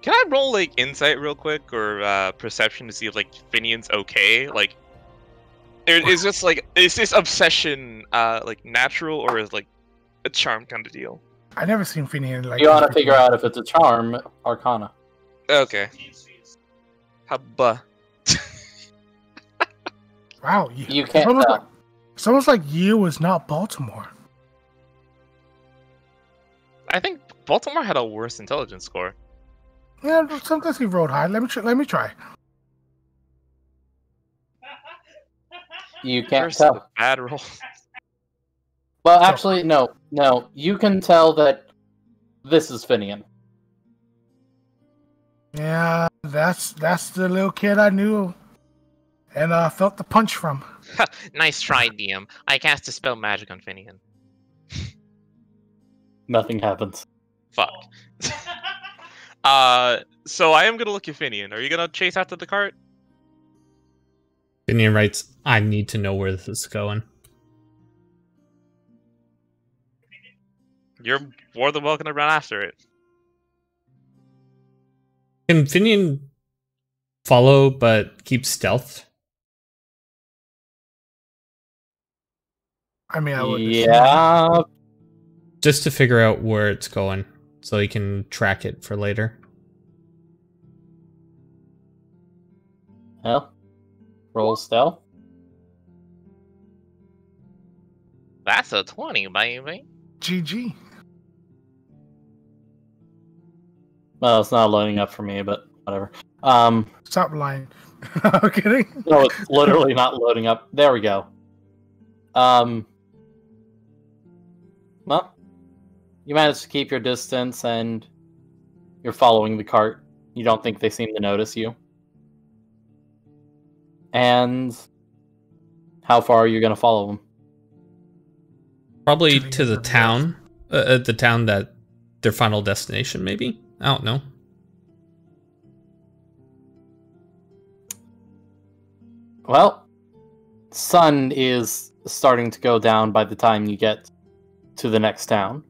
Can I roll like insight real quick or perception to see if like Finian's okay? Like, is this obsession like natural or is like a charm kind of deal? I never seen Finian like. You want to figure out if it's a charm, Arcana. Okay. Habba. Wow, You can't tell. It's almost like you is not Baltimore. I think Baltimore had a worse intelligence score. Yeah, sometimes he rolled high. Let me try. You can't First, tell. bad roll. Well, actually, no. You can tell that this is Finian. Yeah, that's the little kid I knew, and felt the punch from. Nice try, DM. I cast Dispel Magic on Finian. Nothing happens. Fuck. So I am gonna look at Finian. Are you gonna chase after the cart? Finian writes, I need to know where this is going. You're more than welcome to run after it. Can Finian follow but keep stealth? I mean, I would. Yeah. Just to figure out where it's going, so you can track it for later. Well, roll stealth. That's a 20, baby. GG. Well, it's not loading up for me, but whatever. Stop lying. I'm kidding. No, it's literally not loading up. There we go. Well, you managed to keep your distance, and you're following the cart. You don't think they seem to notice you. And how far are you going to follow them? Probably To the to the other town. The town that their final destination, maybe? I don't know. Well, sun is starting to go down by the time you get to the next town.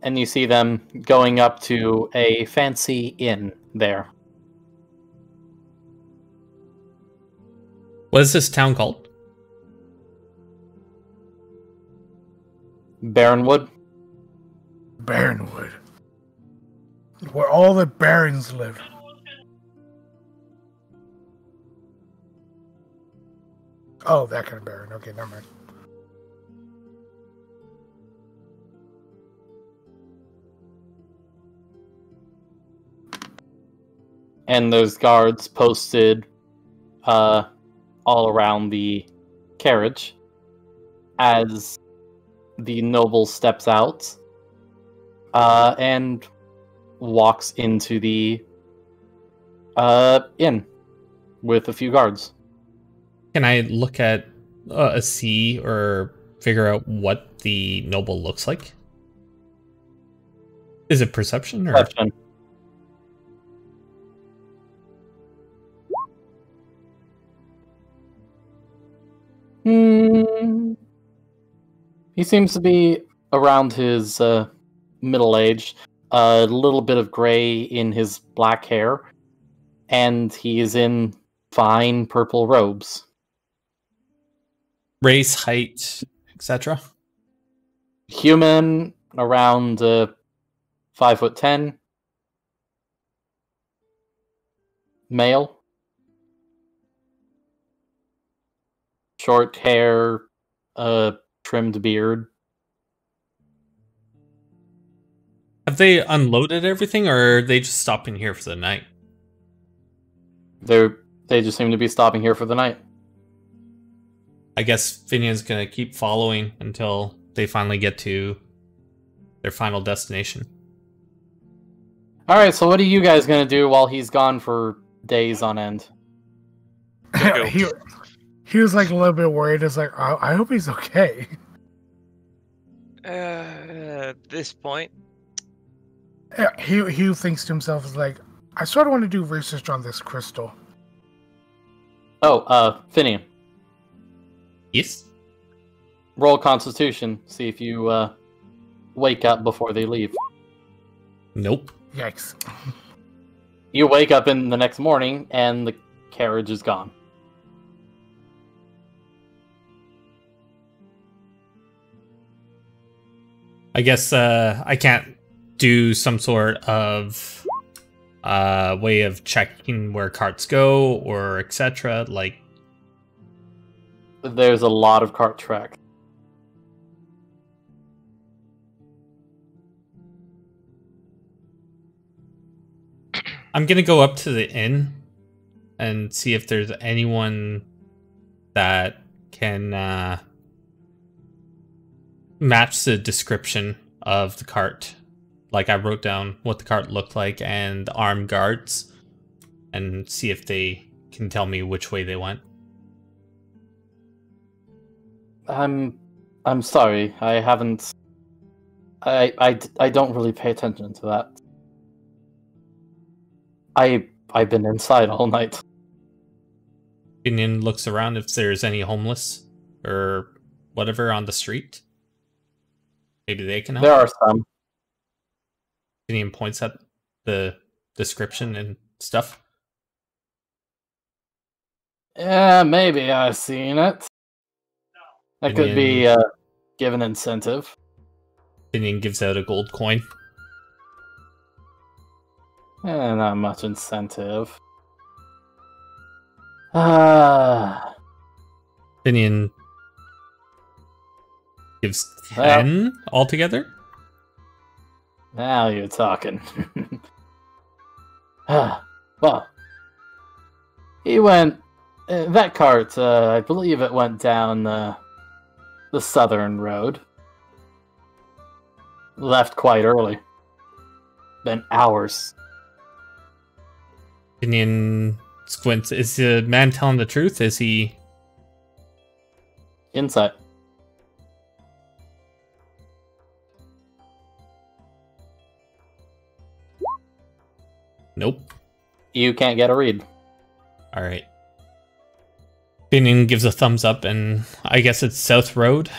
And you see them going up to a fancy inn there. What is this town called? Barrenwood. Barrenwood. Where all the barons live. Oh, that kind of baron. Okay, never mind. And there's guards posted all around the carriage as the noble steps out and walks into the inn with a few guards. Can I look at a sea or figure out what the noble looks like? Is it perception or? Perception. He seems to be around his middle age, a little bit of gray in his black hair, and he is in fine purple robes. Race, height, etc. Human, around 5'10". Male. Short hair, trimmed beard. Have they unloaded everything, or are they just stopping here for the night? They just seem to be stopping here for the night. I guess Finian's gonna keep following until they finally get to their final destination. Alright, so what are you guys gonna do while he's gone for days on end? Go. He was like a little bit worried. It's like, I hope he's okay. At this point, Yeah, he thinks to himself, is like, I sort of want to do research on this crystal. Oh, Finian. Yes. Roll Constitution. See if you wake up before they leave. Nope. Yikes. You wake up in the next morning and the carriage is gone. I guess I can't do some sort of way of checking where carts go or etc. Like, There's a lot of cart tracks. I'm gonna go up to the inn and see if there's anyone that can match the description of the cart. Like, I wrote down what the cart looked like and armed guards, and see if they can tell me which way they went. I'm sorry. I haven't. I don't really pay attention to that. I've been inside all night. Finian looks around if there's any homeless or whatever on the street. Maybe they can help. There are some. Finian points at the description and stuff. Yeah, maybe I've seen it. That could be given incentive. Finian gives out a gold coin. Not much incentive. Ah. Finian gives 10 altogether. Now you're talking. Well, he went. That cart, I believe it went down the southern road. Left quite early. Been hours. Finian squints. Is the man telling the truth? Is he... Insight. Nope. You can't get a read. Alright. Finian gives a thumbs up, and I guess it's South Road.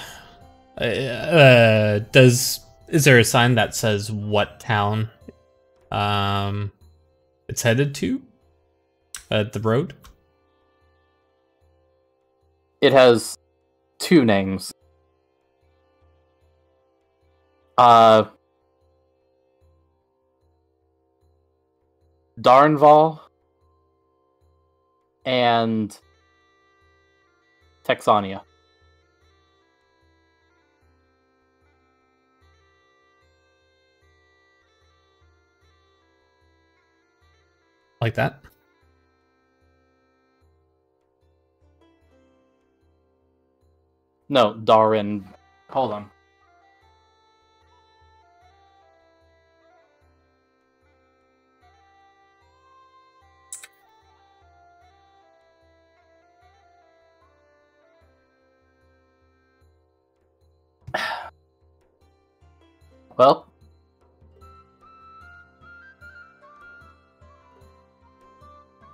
Is there a sign that says what town it's headed to? The road? It has 2 names. Darnval and Texania. Like that? No, Darin. Hold on. Well,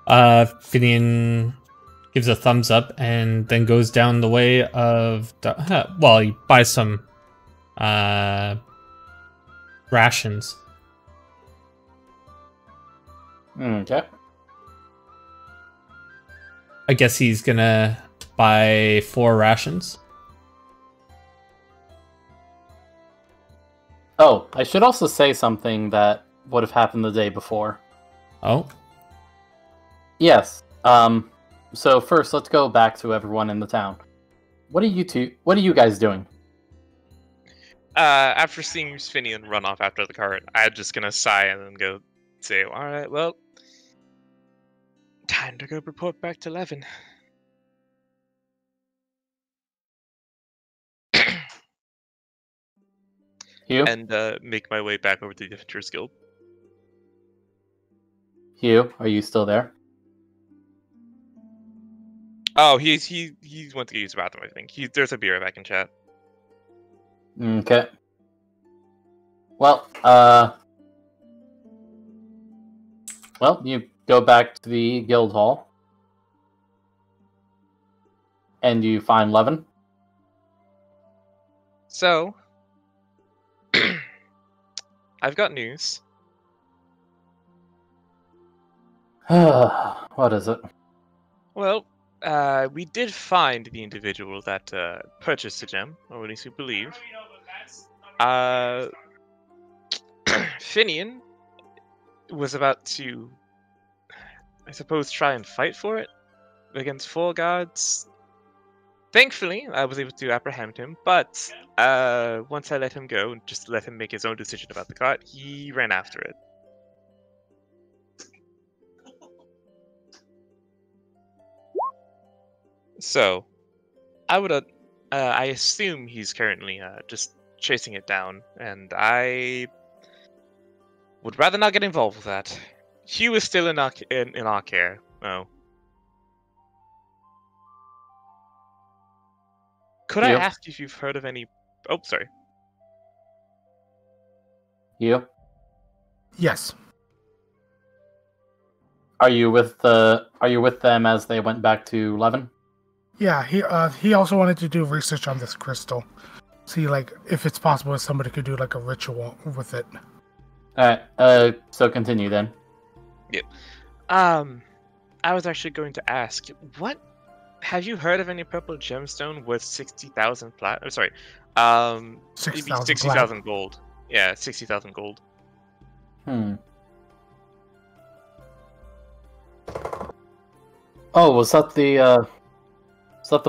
Finian gives a thumbs up and then goes down the way of... well, he buys some rations. okay. I guess he's gonna buy 4 rations. Oh, I should also say something that would have happened the day before. Oh? Yes. So first, let's go back to everyone in the town. What are you guys doing? After seeing Finian run off after the cart, I'm just gonna sigh and then go say, "Alright, well, time to go report back to Levin." Hugh? And make my way back over to the Adventurers Guild. Hugh, are you still there? Oh, he went to use the bathroom, I think. There's a beer back in chat. Okay. Well, you go back to the guild hall. And you find Levin. So, I've got news. What is it? Well, we did find the individual that purchased the gem, or at least we believe. Finian was about to, I suppose, try and fight for it against 4 guards. Thankfully, I was able to apprehend him, but once I let him go and just let him make his own decision about the cart, he ran after it. So, I assume he's currently just chasing it down, and I would rather not get involved with that. Hugh is still in our care. Oh. Could I ask if you've heard of any... Oh, sorry. You? Yes. Are you with them as they went back to Levin? Yeah, he also wanted to do research on this crystal. See, like, if it's possible if somebody could do, like, a ritual with it. Alright, so continue then. Yep. I was actually going to ask, what Have you heard of any purple gemstone worth 60,000 plat? Oh, sorry, maybe 6,000 60,000 gold. Yeah, 60,000 gold. Oh, was that the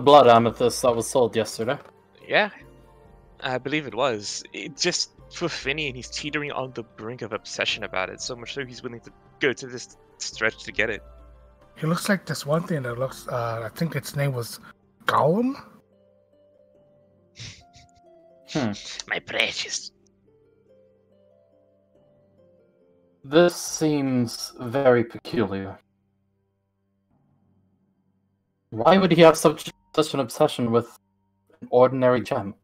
blood amethyst that was sold yesterday? Yeah, I believe it was. It just for Finian, he's teetering on the brink of obsession about it. So much so he's willing to go to this stretch to get it. He looks like this one thing that looks. I think its name was Gollum. My precious. This seems very peculiar. Why would he have such an obsession with an ordinary gem?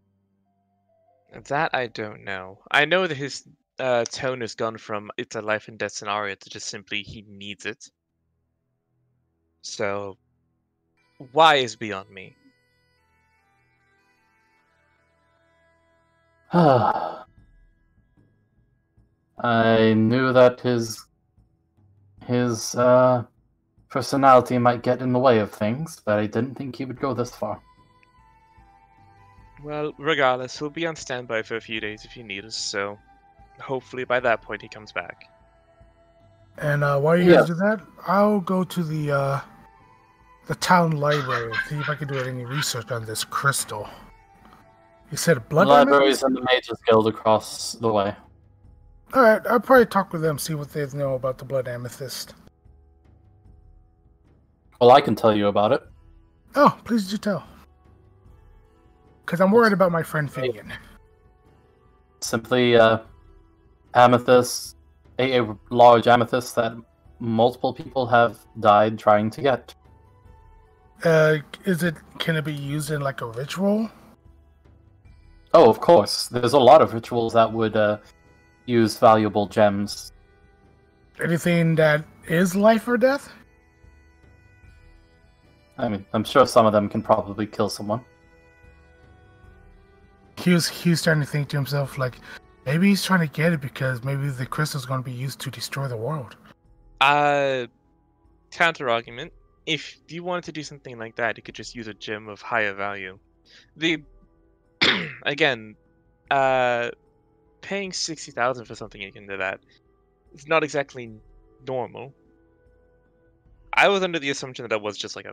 That I don't know. I know that his tone has gone from it's a life and death scenario to just simply he needs it. So, why is beyond me? I knew that his personality might get in the way of things, but I didn't think he would go this far. Well, regardless, he'll be on standby for a few days if you need us, so hopefully by that point he comes back. And while you guys do that, I'll go to the town library and see if I can do any research on this crystal. You said blood Libraries and the Mages Guild across the way. Alright, I'll probably talk with them, see what they know about the blood amethyst. Well, I can tell you about it. Oh, please do tell. Because I'm worried about my friend Finian. Simply, amethyst, a large amethyst that multiple people have died trying to get. Can it be used in like a ritual? Oh, of course. There's a lot of rituals that would use valuable gems. Anything that is life or death? I mean, I'm sure some of them can probably kill someone. He was starting to think to himself, like, maybe he's trying to get it because maybe the crystal's going to be used to destroy the world. Counter argument. If you wanted to do something like that, you could just use a gem of higher value. Again, paying 60,000 for something akin to that is not exactly normal. I was under the assumption that that was just like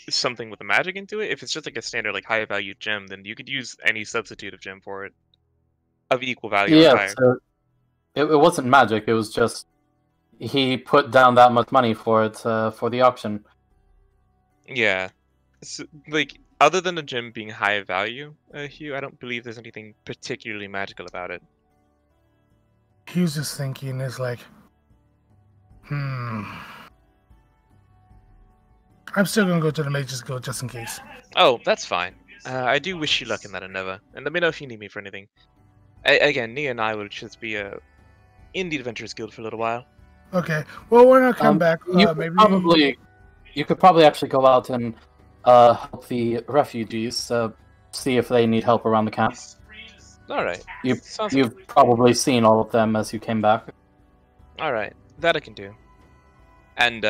something with the magic into it. If it's just like a standard like higher value gem, then you could use any substitutive gem for it of equal value or higher. So it wasn't magic. It was just he put down that much money for it for the auction. Yeah, so, like other than the gem being higher value, Hugh, I don't believe there's anything particularly magical about it. He was just thinking, is like, I'm still gonna go to the Mages Guild just in case. Oh, that's fine. I do wish you luck in that endeavor, and let me know if you need me for anything. Again, Nia and I will just be in the Adventurers Guild for a little while. Okay. Well, when I come back, you could probably actually go out and help the refugees, see if they need help around the camp. All right. You've probably seen all of them as you came back. All right, that I can do. And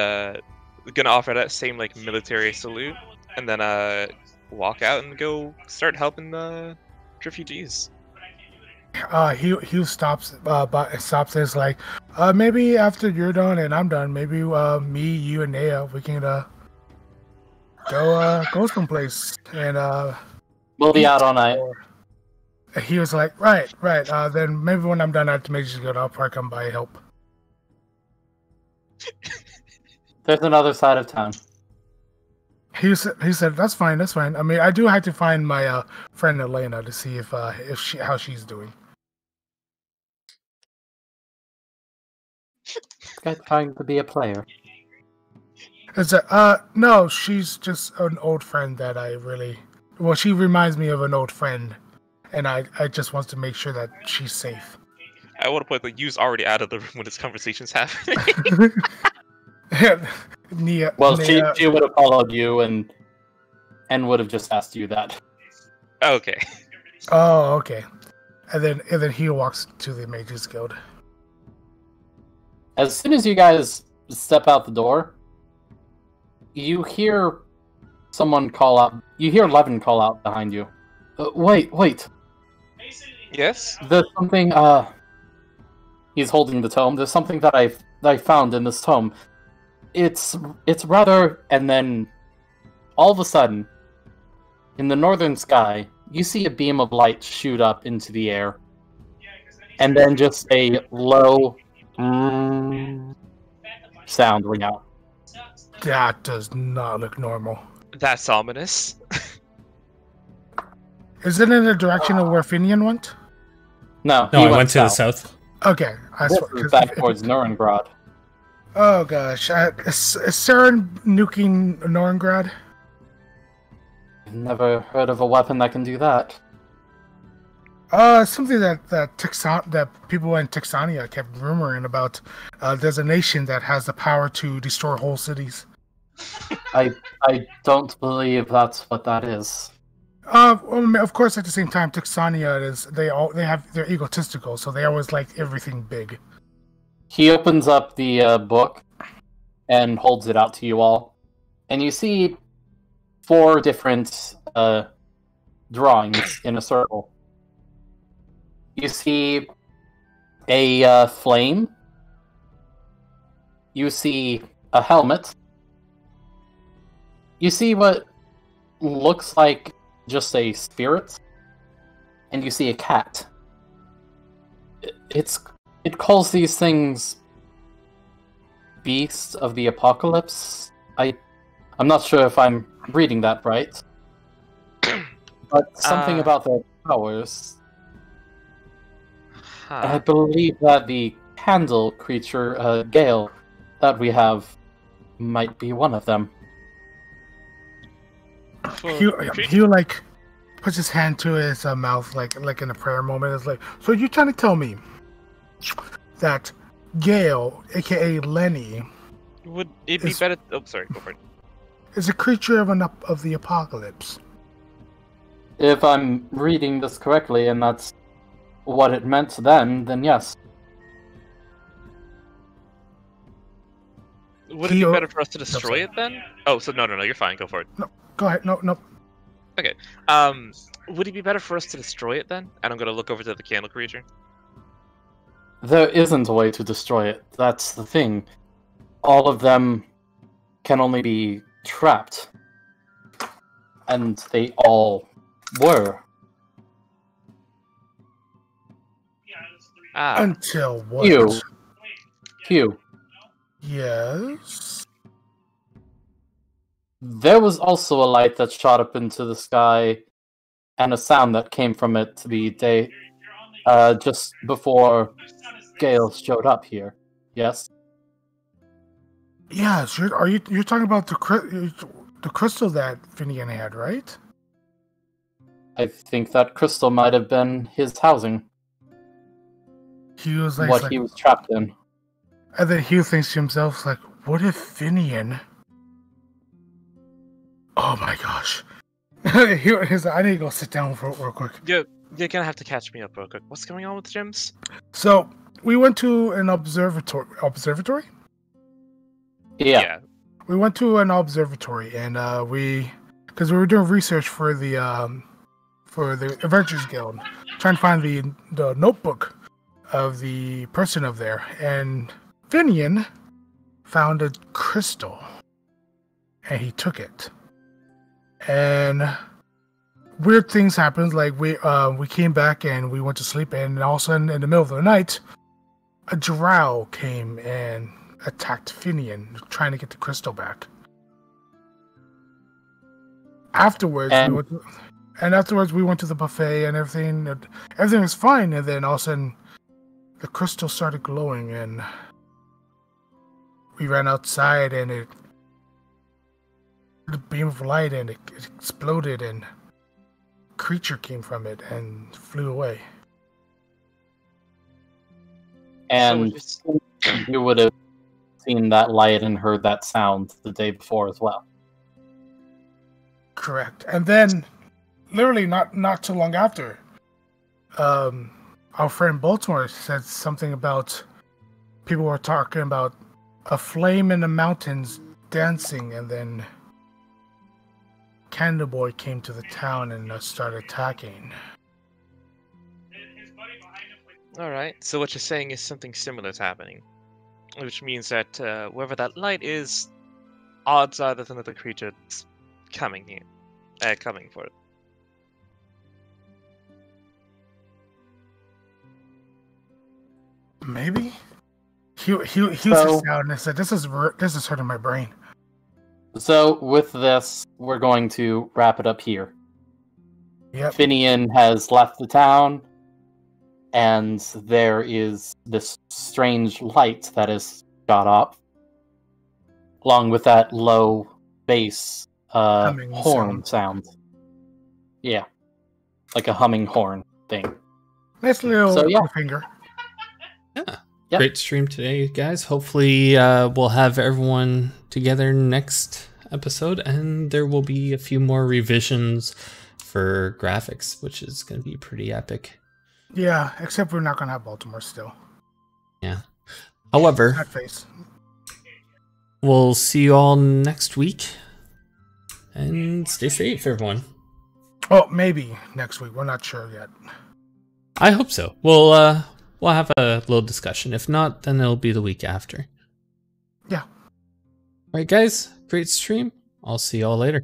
gonna offer that same like military salute, and then walk out and go start helping the refugees. He stops and is like, maybe after you're done and I'm done, maybe me, you, and Naya, we can go someplace and we'll be out all night. He was like, right. Then maybe when I'm done at the Mages Guild, I'll probably come by and help. There's another side of town. He said that's fine. I mean, I do have to find my friend Elena to see how she's doing. This guy's trying to be a player. No, she's just an old friend that she reminds me of an old friend, and I just want to make sure that she's safe. I want to point that Yu's already out of the room when this conversation's happening. Nia, she would have followed you and would have just asked you that. Okay. Oh, okay. And then he walks to the Mages Guild. As soon as you guys step out the door, you hear someone call out. You hear Levin call out behind you. Wait. Yes? There's something. He's holding the tome. There's something that I found in this tome. It's rather. And then, all of a sudden, in the northern sky, you see a beam of light shoot up into the air, and then just a low sound ring out. That does not look normal. That's ominous. Is it in the direction of where Finian went? No, No, he I went to the south. south. Okay, I This swear. is back towards Norengrad. Oh gosh, is Saren nuking Norengrad? I've never heard of a weapon that can do that. Something that people in Texania kept rumoring about. There's a nation that has the power to destroy whole cities. I don't believe that's what that is. Of course, at the same time, Texania they're egotistical, so they always like everything big. He opens up the book and holds it out to you all, and you see 4 different drawings in a circle. You see a flame. You see a helmet. You see what looks like just a spirit, and you see a cat. It calls these things beasts of the apocalypse. I'm not sure if I'm reading that right, but something about their powers. I believe that the candle creature, Gale, that we have, might be one of them. He like puts his hand to his mouth, like in a prayer moment. It's like, so you're trying to tell me that Gale, aka Lenny, Would it be better? Oh, sorry, go for it. is a creature of the apocalypse? If I'm reading this correctly, and that's what it meant then yes. Would it be better for us to destroy it then? Oh, so no, you're fine. Go for it. No, go ahead. No. Okay. Would it be better for us to destroy it then? And I'm gonna look over to the candle creature. There isn't a way to destroy it. That's the thing. All of them can only be trapped. And they all were. Until what? Hugh. Yes. There was also a light that shot up into the sky, and a sound that came from it the day just before Gale showed up here. Yes. Yes. You're talking about the crystal that Finian had, right? I think that crystal might have been his housing. He was like, what he was trapped in. And then Hugh thinks to himself, like, what if Finian? Oh my gosh. He's like, I need to go sit down real quick. You're gonna have to catch me up real quick. What's going on with Gyms? So, we went to an observatory? Yeah. We went to an observatory, and because we were doing research for the Adventures Guild, trying to find the notebook of the person up there, and Finian found a crystal, and he took it. And weird things happened. Like we came back and we went to sleep, and all of a sudden, in the middle of the night, a drow came and attacked Finian, trying to get the crystal back. Afterwards, we went to the buffet and everything. Everything was fine, and then all of a sudden, the crystal started glowing, and we ran outside, and the beam of light, and it exploded, and a creature came from it and flew away. And you would have seen that light and heard that sound the day before as well. Correct. And then, literally not too long after, our friend Baltimore said something about people were talking about a flame in the mountains dancing, and then Canada Boy came to the town and started attacking. All right. So what you're saying is something similar is happening, which means that wherever that light is, odds are there's another creature that's coming here, coming for it. Maybe he was just down and said, "This is hurting my brain." So with this, we're going to wrap it up here. Yep. Finian has left the town, and there is this strange light that is shot up, along with that low bass horn sound. Yeah, like a humming horn thing. Nice little So, yeah. finger. Yeah. Yep. Great stream today, guys. Hopefully we'll have everyone together next episode, and there will be a few more revisions for graphics, which is going to be pretty epic. Yeah, except we're not going to have Baltimore still. Yeah. However, That face. we'll see you all next week, and stay safe, everyone. Oh, maybe next week. We're not sure yet. I hope so. We'll have a little discussion. If not, then it'll be the week after. Yeah. All right, guys. Great stream. I'll see you all later.